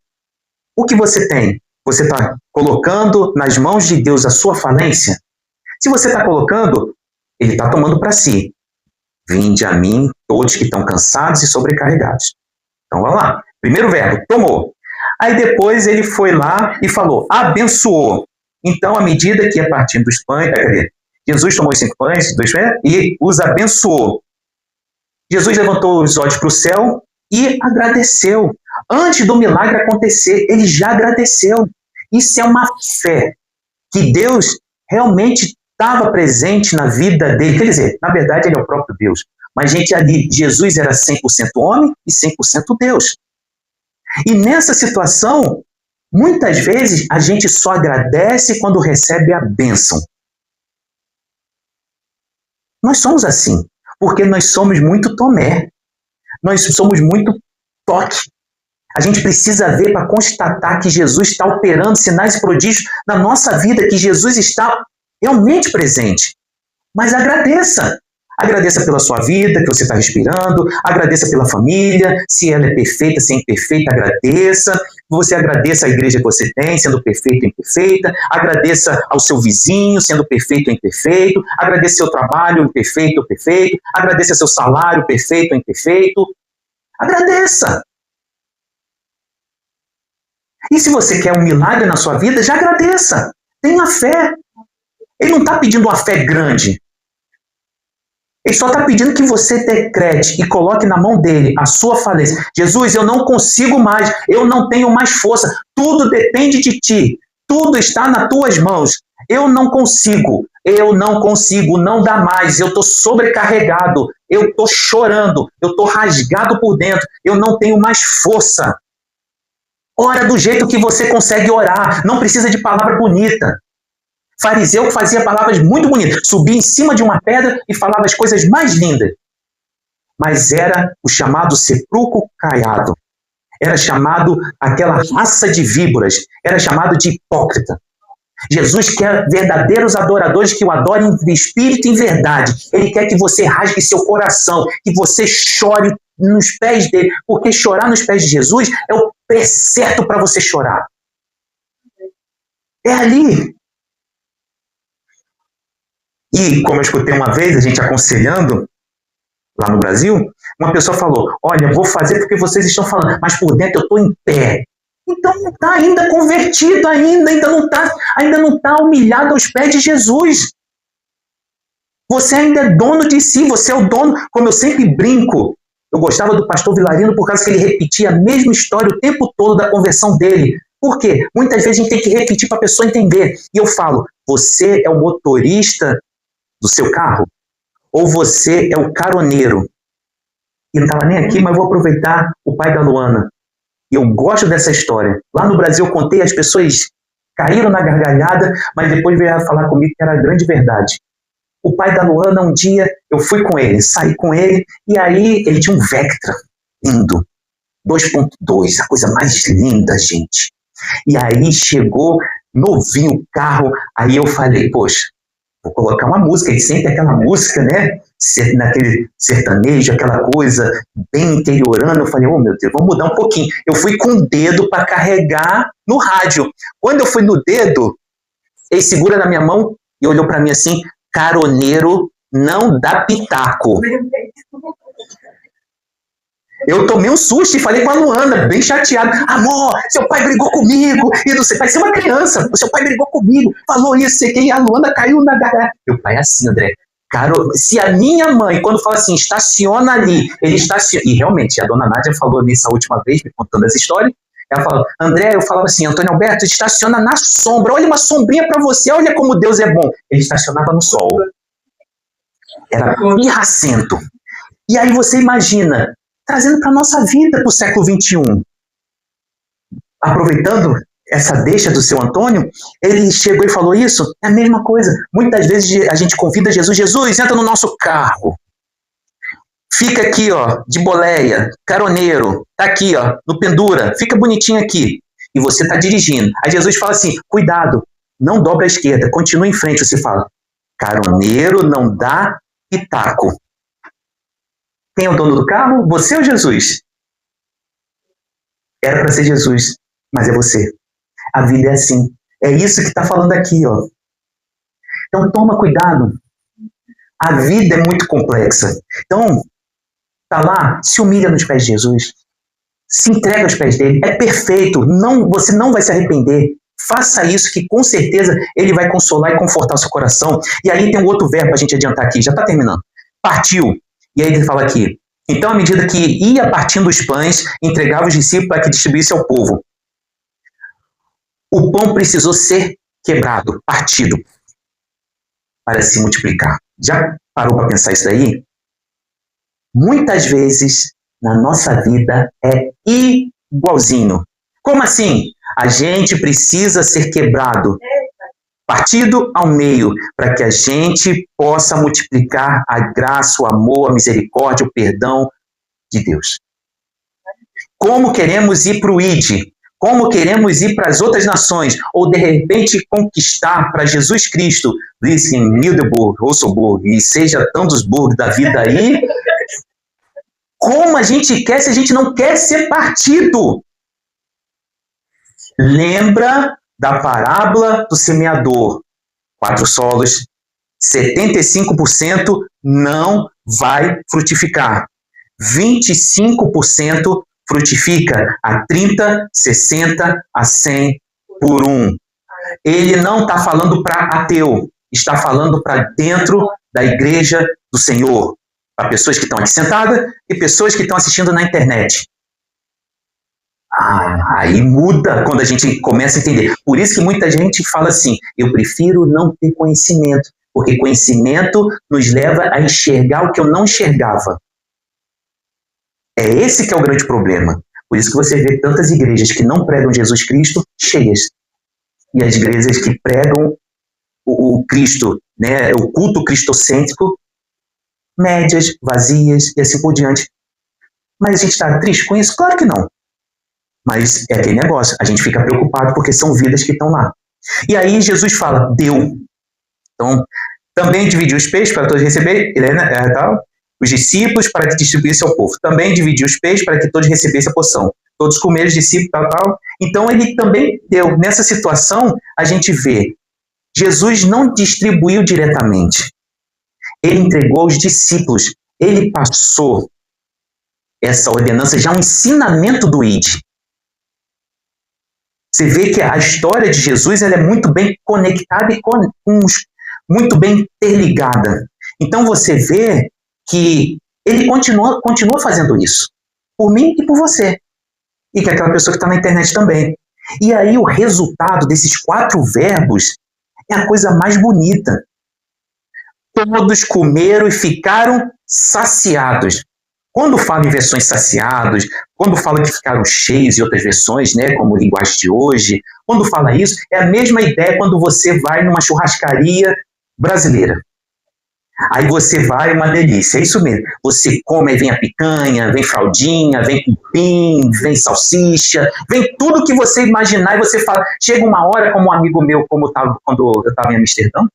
O que você tem? Você está colocando nas mãos de Deus a sua falência? Se você está colocando, ele está tomando para si. Vinde a mim, todos que estão cansados e sobrecarregados. Então, vamos lá. Primeiro verbo, tomou. Aí depois ele foi lá e falou, abençoou. Então, à medida que ia partindo dos pães, Jesus tomou os 5 pães, 2 pães e os abençoou. Jesus levantou os olhos para o céu e agradeceu. Antes do milagre acontecer, ele já agradeceu. Isso é uma fé que Deus realmente estava presente na vida dele. Quer dizer, na verdade, ele é o próprio Deus. Mas, gente, ali, Jesus era 100% homem e 100% Deus. E nessa situação, muitas vezes, a gente só agradece quando recebe a bênção. Nós somos assim, porque nós somos muito Tomé. Nós somos muito toque. A gente precisa ver para constatar que Jesus está operando sinais e prodígios na nossa vida, que Jesus está realmente presente. Mas agradeça. Agradeça pela sua vida, que você está respirando. Agradeça pela família. Se ela é perfeita, se é imperfeita, agradeça. Você agradeça a igreja que você tem, sendo perfeita ou imperfeita. Agradeça ao seu vizinho, sendo perfeito ou imperfeito. Agradeça seu trabalho, imperfeito ou perfeito. Agradeça seu salário, perfeito ou imperfeito. Agradeça. E se você quer um milagre na sua vida, já agradeça. Tenha fé. Ele não está pedindo uma fé grande. Ele só está pedindo que você decrete e coloque na mão dele a sua falência. Jesus, eu não consigo mais. Eu não tenho mais força. Tudo depende de ti. Tudo está nas tuas mãos. Eu não consigo. Não dá mais. Eu estou sobrecarregado. Eu estou chorando. Eu estou rasgado por dentro. Eu não tenho mais força. Ora do jeito que você consegue orar. Não precisa de palavra bonita. Fariseu fazia palavras muito bonitas. Subia em cima de uma pedra e falava as coisas mais lindas. mas era o chamado sepulcro caiado. Era chamado aquela raça de víboras, era chamado de hipócrita. Jesus quer verdadeiros adoradores que o adorem em espírito e em verdade. Ele quer que você rasgue seu coração, que você chore nos pés dele, porque chorar nos pés de Jesus é o pé certo para você chorar. É ali. E, como eu escutei uma vez, a gente aconselhando, lá no Brasil, uma pessoa falou, olha, vou fazer porque vocês estão falando, mas por dentro eu estou em pé. Então não está ainda convertido, ainda não está humilhado aos pés de Jesus. Você ainda é dono de si, você é o dono, como eu sempre brinco. Eu gostava do pastor Vilarino por causa que ele repetia a mesma história o tempo todo da conversão dele. Por quê? Muitas vezes a gente tem que repetir para a pessoa entender. E eu falo, você é o motorista do seu carro? Ou você é o caroneiro? E não estava nem aqui, mas vou aproveitar o pai da Luana. E eu gosto dessa história. Lá no Brasil eu contei, as pessoas caíram na gargalhada, mas depois veio falar comigo que era a grande verdade. O pai da Luana, um dia, eu fui com ele, saí com ele, e aí ele tinha um Vectra lindo, 2.2, a coisa mais linda, gente. E aí chegou, novinho o carro, aí eu falei, poxa, vou colocar uma música, e sempre aquela música, né, naquele sertanejo, aquela coisa bem interiorana. Eu falei, oh meu Deus, vamos mudar um pouquinho. Eu fui com o dedo para carregar no rádio. Quando eu fui no dedo, ele segura na minha mão e olhou para mim assim, caroneiro não dá pitaco. Eu tomei um susto e falei com a Luana, bem chateado. Amor, seu pai brigou comigo. E não sei, vai ser uma criança. Seu pai brigou comigo. Falou isso, sei quem. A Luana caiu na garagem. Meu pai é assim, André. Cara, se a minha mãe, quando fala assim, estaciona ali, ele estaciona. E realmente, a dona Nádia falou nisso a última vez, me contando essa história. Ela falou, André, eu falava assim, Antônio Alberto, estaciona na sombra. Olha uma sombrinha para você, olha como Deus é bom. Ele estacionava no sol. Era pirracento. E aí você imagina, trazendo para a nossa vida, para o século XXI. Aproveitando essa deixa do seu Antônio, ele chegou e falou isso, é a mesma coisa. Muitas vezes a gente convida Jesus, Jesus, entra no nosso carro. Fica aqui, ó, de boleia, caroneiro, tá aqui, ó, no pendura, fica bonitinho aqui. E você está dirigindo. Aí Jesus fala assim, cuidado, não dobra à esquerda, continua em frente. Você fala, caroneiro não dá pitaco. Quem é o dono do carro? Você ou Jesus? Era para ser Jesus, mas é você. A vida é assim. É isso que está falando aqui, ó. Então toma cuidado. A vida é muito complexa. Então, tá lá, se humilha nos pés de Jesus. Se entrega aos pés dele. É perfeito. Não, você não vai se arrepender. Faça isso que com certeza ele vai consolar e confortar o seu coração. E aí tem um outro verbo para a gente adiantar aqui. Já está terminando. Partiu. E aí ele fala aqui, então, à medida que ia partindo os pães, entregava os discípulos para que distribuísse ao povo. O pão precisou ser quebrado, partido, para se multiplicar. Já parou para pensar isso daí? Muitas vezes, na nossa vida, é igualzinho. Como assim? A gente precisa ser quebrado, partido ao meio, para que a gente possa multiplicar a graça, o amor, a misericórdia, o perdão de Deus. Como queremos ir para o ID? Como queremos ir para as outras nações? Ou, de repente, conquistar para Jesus Cristo, Blisken, Mildeburg, Rossoburg, e seja tantos Burg da vida aí? Como a gente quer se a gente não quer ser partido? Lembra da parábola do semeador. 4 solos, 75% não vai frutificar. 25% frutifica a 30, 60, a 100 por 1. Ele não está falando para ateu, está falando para dentro da igreja do Senhor. Para pessoas que estão aqui sentadas e pessoas que estão assistindo na internet. Aí muda quando a gente começa a entender. Por isso que muita gente fala assim, eu prefiro não ter conhecimento, porque conhecimento nos leva a enxergar o que eu não enxergava. É esse que é o grande problema. Por isso que você vê tantas igrejas que não pregam Jesus Cristo cheias. E as igrejas que pregam o Cristo, né, o culto cristocêntrico, médias, vazias e assim por diante. Mas a gente está triste com isso? Claro que não. Mas é aquele negócio, a gente fica preocupado porque são vidas que estão lá. E aí Jesus fala, deu. Então, também dividiu os peixes para todos receberem, os discípulos para que distribuísse ao povo. Também dividiu os peixes para que todos recebessem a porção. Todos comeram, os discípulos, tal. Então, ele também deu. Nessa situação, a gente vê, Jesus não distribuiu diretamente. Ele entregou aos discípulos. Ele passou essa ordenança, já um ensinamento do ID. Você vê que a história de Jesus ela é muito bem conectada e muito bem interligada. Então você vê que ele continua fazendo isso. Por mim e por você. E que é aquela pessoa que está na internet também. E aí o resultado desses 4 verbos é a coisa mais bonita. Todos comeram e ficaram saciados. Quando fala em versões saciados, quando fala que ficaram cheios em outras versões, né, como linguagem de hoje, quando fala isso, é a mesma ideia quando você vai numa churrascaria brasileira. Aí você vai, uma delícia, é isso mesmo. Você come, aí vem a picanha, vem fraldinha, vem cupim, vem salsicha, vem tudo que você imaginar e você fala. Chega uma hora, como um amigo meu, quando eu estava em Amsterdã,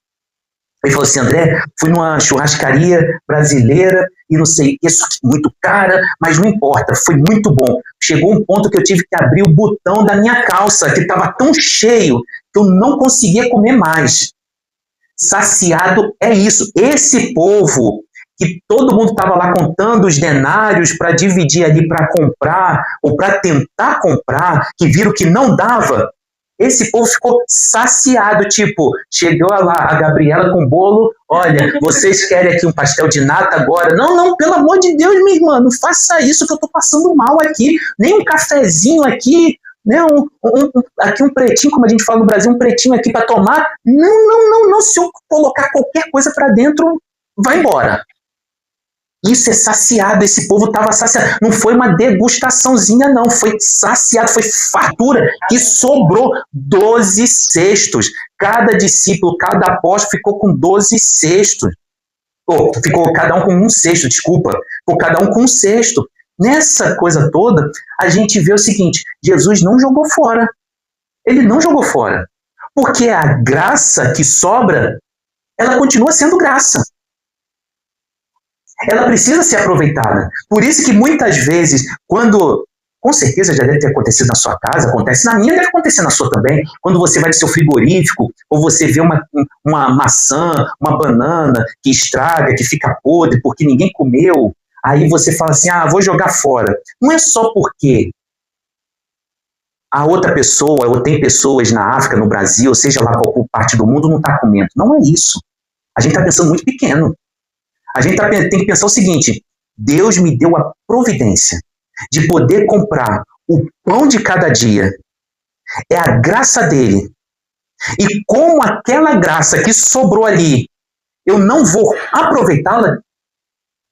ele falou assim, André, fui numa churrascaria brasileira e não sei, isso aqui muito cara, mas não importa, foi muito bom. Chegou um ponto que eu tive que abrir o botão da minha calça, que estava tão cheio que eu não conseguia comer mais. Saciado é isso. Esse povo que todo mundo estava lá contando os denários para dividir ali para comprar ou para tentar comprar, que viram que não dava, esse povo ficou saciado, tipo, chegou lá a Gabriela com bolo, olha, vocês querem aqui um pastel de nata agora? Não, pelo amor de Deus, minha irmã, não faça isso que eu estou passando mal aqui, nem um cafezinho aqui, né, aqui um pretinho, como a gente fala no Brasil, um pretinho aqui para tomar. Não, se eu colocar qualquer coisa para dentro, vai embora. Isso é saciado, esse povo estava saciado. Não foi uma degustaçãozinha, não. Foi saciado, foi fartura. E sobrou 12 cestos. Cada discípulo, cada apóstolo ficou com 12 cestos. Ficou cada um com um cesto, desculpa. Ficou cada um com um cesto. Nessa coisa toda, a gente vê o seguinte, Jesus não jogou fora. Ele não jogou fora. Porque a graça que sobra, ela continua sendo graça. Ela precisa ser aproveitada. Por isso que muitas vezes, quando, com certeza já deve ter acontecido na sua casa, acontece na minha, deve acontecer na sua também, quando você vai no seu frigorífico, ou você vê uma maçã, uma banana que estraga, que fica podre porque ninguém comeu, aí você fala assim, vou jogar fora. Não é só porque a outra pessoa, ou tem pessoas na África, no Brasil, ou seja lá qual parte do mundo, não está comendo. Não é isso. A gente está pensando muito pequeno. A gente tem que pensar o seguinte, Deus me deu a providência de poder comprar o pão de cada dia. É a graça dele. E como aquela graça que sobrou ali, eu não vou aproveitá-la,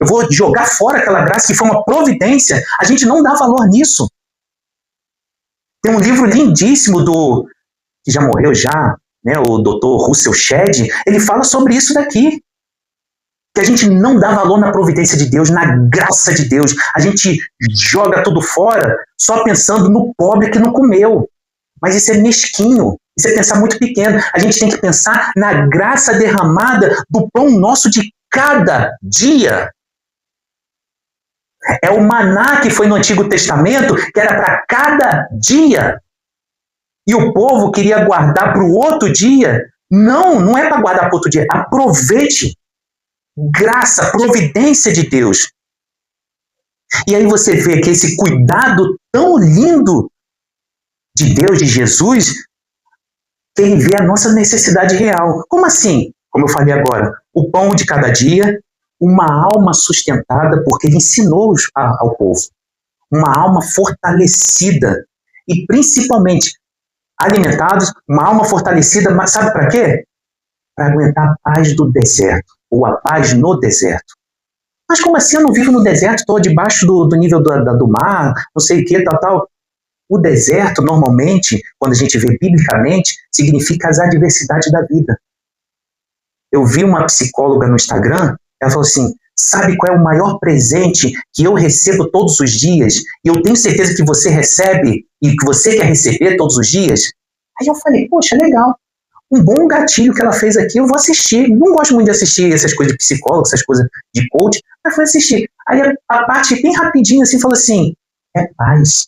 eu vou jogar fora aquela graça que foi uma providência, a gente não dá valor nisso. Tem um livro lindíssimo que já morreu já, né, o Dr. Russell Shedd, ele fala sobre isso daqui. Que a gente não dá valor na providência de Deus, na graça de Deus. A gente joga tudo fora só pensando no pobre que não comeu. Mas isso é mesquinho, isso é pensar muito pequeno. A gente tem que pensar na graça derramada do pão nosso de cada dia. É o maná que foi no Antigo Testamento, que era para cada dia. E o povo queria guardar para o outro dia. Não é para guardar para o outro dia. Aproveite. Graça, providência de Deus. E aí você vê que esse cuidado tão lindo de Deus, de Jesus, que ele vê a nossa necessidade real. Como assim? Como eu falei agora, o pão de cada dia, uma alma sustentada, porque ele ensinou ao povo. Uma alma fortalecida e principalmente alimentados, uma alma fortalecida, mas sabe para quê? Para aguentar a paz do deserto. Ou a paz no deserto. Mas como assim? Eu não vivo no deserto, estou debaixo do nível do mar, não sei o que, tal. O deserto, normalmente, quando a gente vê biblicamente, significa as adversidades da vida. Eu vi uma psicóloga no Instagram, ela falou assim, Sabe qual é o maior presente que eu recebo todos os dias? E eu tenho certeza que você recebe e que você quer receber todos os dias? Aí eu falei, poxa, legal. Um bom gatilho que ela fez aqui, eu vou assistir. Não gosto muito de assistir essas coisas de psicólogo, essas coisas de coach, mas fui assistir. Aí a parte bem rapidinho assim, falou assim, é paz.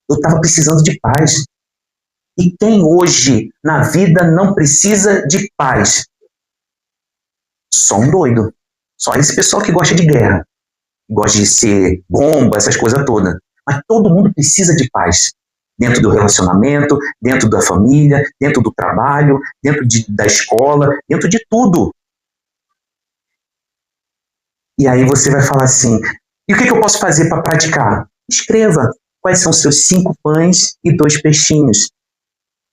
Eu estava precisando de paz. E quem hoje na vida não precisa de paz? Só um doido. Só esse pessoal que gosta de guerra. Gosta de ser bomba, essas coisas todas. Mas todo mundo precisa de paz. Dentro do relacionamento, dentro da família, dentro do trabalho, dentro da escola, dentro de tudo. E aí você vai falar assim, e o que eu posso fazer para praticar? Escreva quais são os seus 5 pães e 2 peixinhos.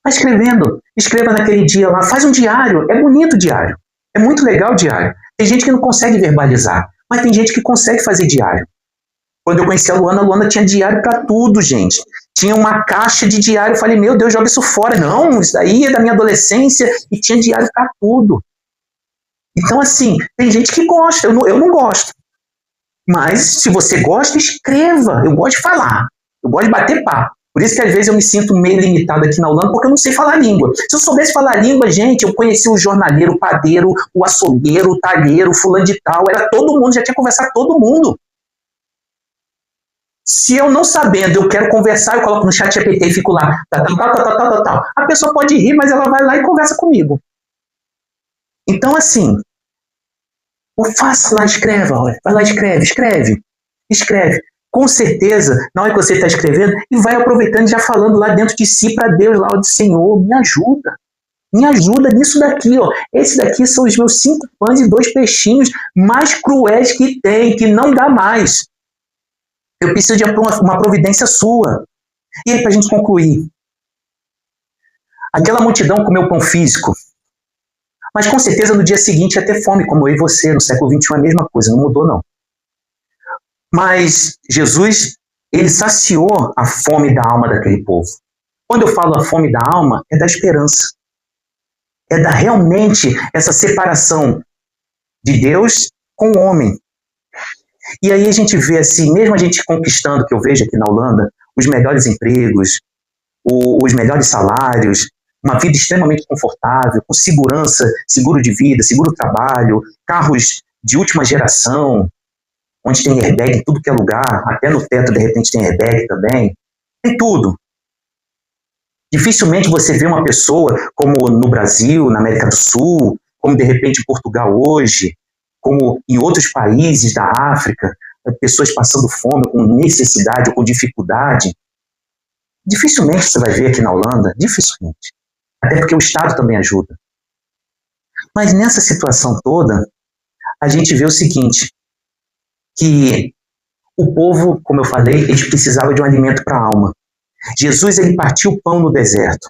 Vai escrevendo. Escreva naquele dia lá. Faz um diário. É bonito o diário. É muito legal o diário. Tem gente que não consegue verbalizar, mas tem gente que consegue fazer diário. Quando eu conheci a Luana tinha diário para tudo, gente. Tinha uma caixa de diário. Eu falei, meu Deus, joga isso fora. Não, isso daí é da minha adolescência. E tinha diário para tudo. Então, assim, tem gente que gosta. Eu não gosto. Mas, se você gosta, escreva. Eu gosto de falar. Eu gosto de bater papo. Por isso que, às vezes, eu me sinto meio limitado aqui na Holanda, porque eu não sei falar língua. Se eu soubesse falar língua, gente, eu conhecia o jornaleiro, o padeiro, o açougueiro, o talheiro, o fulano de tal. Era todo mundo, já tinha conversado com todo mundo. Se eu não sabendo, eu quero conversar, eu coloco no chat GPT e fico lá, tal. A pessoa pode rir, mas ela vai lá e conversa comigo. Então, assim, faça lá, escreva, olha, vai lá, escreve. Com certeza, na hora que você está escrevendo, e vai aproveitando, já falando lá dentro de si para Deus, lá, de Senhor, me ajuda nisso daqui, ó. Esse daqui são os meus 5 pães e 2 peixinhos mais cruéis que tem, que não dá mais. Eu preciso de uma providência sua. E aí, para a gente concluir, aquela multidão comeu pão físico, mas com certeza no dia seguinte ia ter fome, como eu e você, no século XXI é a mesma coisa, não mudou não. Mas Jesus, ele saciou a fome da alma daquele povo. Quando eu falo a fome da alma, é da esperança. É da realmente essa separação de Deus com o homem. E aí a gente vê assim, mesmo a gente conquistando, que eu vejo aqui na Holanda, os melhores empregos, os melhores salários, uma vida extremamente confortável, com segurança, seguro de vida, seguro trabalho, carros de última geração, onde tem airbag em tudo que é lugar, até no teto de repente tem airbag também, tem tudo. Dificilmente você vê uma pessoa como no Brasil, na América do Sul, como de repente em Portugal hoje, como em outros países da África, pessoas passando fome, com necessidade ou com dificuldade. Dificilmente você vai ver aqui na Holanda, dificilmente. Até porque o Estado também ajuda. Mas nessa situação toda, a gente vê o seguinte, que o povo, como eu falei, eles precisavam de um alimento para a alma. Jesus, ele partiu o pão no deserto,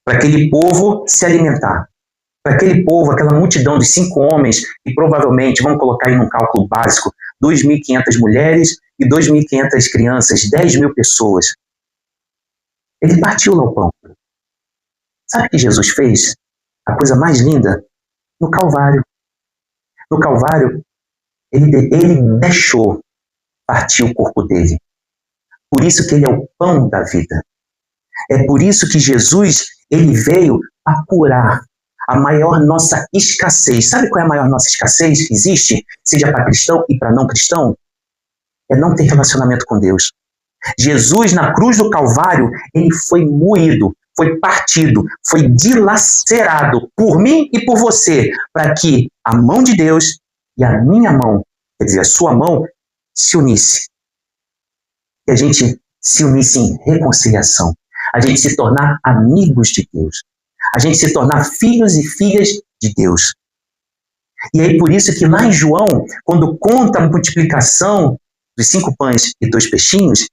para aquele povo se alimentar. Para aquele povo, aquela multidão de 5 homens, e provavelmente, vamos colocar aí num cálculo básico, 2.500 mulheres e 2.500 crianças, 10.000 pessoas. Ele partiu lá o pão. Sabe o que Jesus fez? A coisa mais linda? No Calvário. No Calvário, ele deixou partir o corpo dele. Por isso que ele é o pão da vida. É por isso que Jesus, ele veio a curar a maior nossa escassez. Sabe qual é a maior nossa escassez que existe? Seja para cristão e para não cristão? É não ter relacionamento com Deus. Jesus, na cruz do Calvário, ele foi moído, foi partido, foi dilacerado por mim e por você, para que a mão de Deus e a minha mão, quer dizer, a sua mão, se unisse. E a gente se unisse em reconciliação. A gente se tornar amigos de Deus. A gente se tornar filhos e filhas de Deus. E aí por isso que lá em João, quando conta a multiplicação dos 5 pães e 2 peixinhos,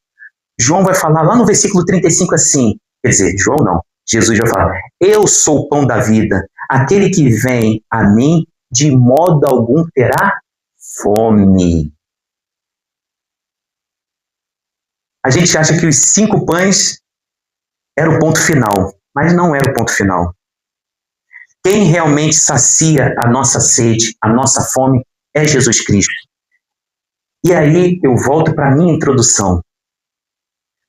João vai falar lá no versículo 35 assim, quer dizer, João não, Jesus vai falar, eu sou o pão da vida, aquele que vem a mim, de modo algum terá fome. A gente acha que os 5 pães era o ponto final, mas não era o ponto final. Quem realmente sacia a nossa sede, a nossa fome, é Jesus Cristo. E aí eu volto para a minha introdução.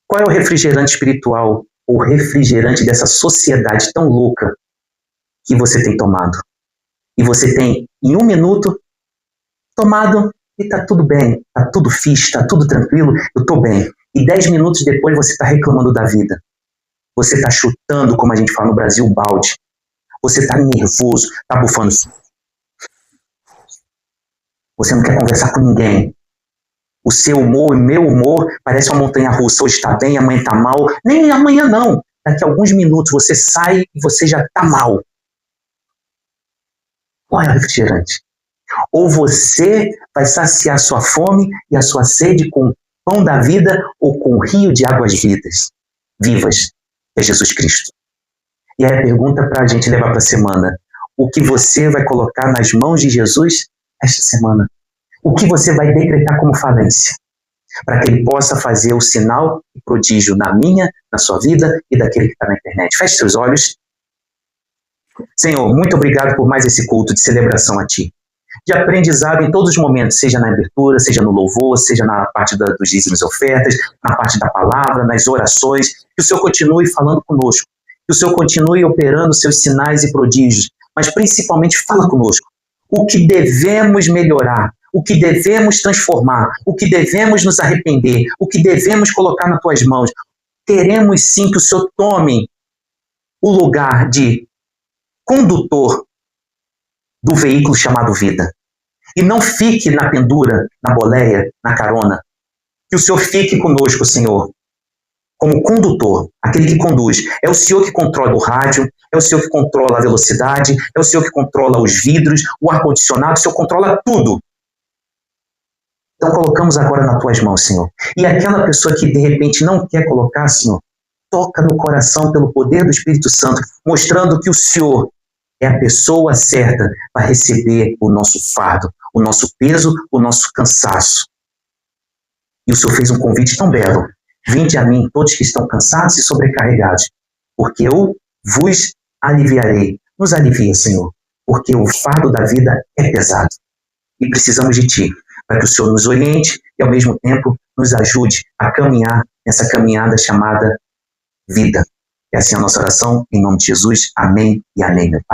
Qual é o refrigerante espiritual, ou refrigerante dessa sociedade tão louca que você tem tomado? E você tem, em 1 minuto, tomado e está tudo bem, está tudo fixe, está tudo tranquilo, eu estou bem. E 10 minutos depois você está reclamando da vida. Você está chutando, como a gente fala no Brasil, balde. Você está nervoso, está bufando. Você não quer conversar com ninguém. O seu humor e meu humor parece uma montanha-russa. Hoje está bem, amanhã está mal. Nem amanhã não. Daqui a alguns minutos você sai e você já está mal. Qual é o refrigerante? Ou você vai saciar sua fome e a sua sede com o pão da vida ou com o rio de águas vivas, é Jesus Cristo. E aí a pergunta para a gente levar para a semana: o que você vai colocar nas mãos de Jesus esta semana? O que você vai decretar como falência? Para que Ele possa fazer o sinal e prodígio na minha, na sua vida e daquele que está na internet. Feche seus olhos. Senhor, muito obrigado por mais esse culto de celebração a Ti. De aprendizado em todos os momentos, seja na abertura, seja no louvor, seja na parte dos dízimos e ofertas, na parte da palavra, nas orações. Que o Senhor continue falando conosco. Que o Senhor continue operando seus sinais e prodígios. Mas principalmente fala conosco. O que devemos melhorar, o que devemos transformar, o que devemos nos arrepender, o que devemos colocar nas Tuas mãos. Queremos sim que o Senhor tome o lugar de condutor do veículo chamado vida. E não fique na pendura, na boleia, na carona. Que o Senhor fique conosco, Senhor, como condutor, aquele que conduz. É o Senhor que controla o rádio, é o Senhor que controla a velocidade, é o Senhor que controla os vidros, o ar-condicionado, o Senhor controla tudo. Então colocamos agora nas Tuas mãos, Senhor. E aquela pessoa que de repente não quer colocar, Senhor, toca no coração pelo poder do Espírito Santo, mostrando que o Senhor é a pessoa certa para receber o nosso fardo, o nosso peso, o nosso cansaço. E o Senhor fez um convite tão belo. Vinde a mim todos que estão cansados e sobrecarregados, porque eu vos aliviarei. Nos alivia, Senhor, porque o fardo da vida é pesado. E precisamos de Ti, para que o Senhor nos oriente e, ao mesmo tempo, nos ajude a caminhar nessa caminhada chamada vida. É assim a nossa oração, em nome de Jesus. Amém e amém, meu Pai.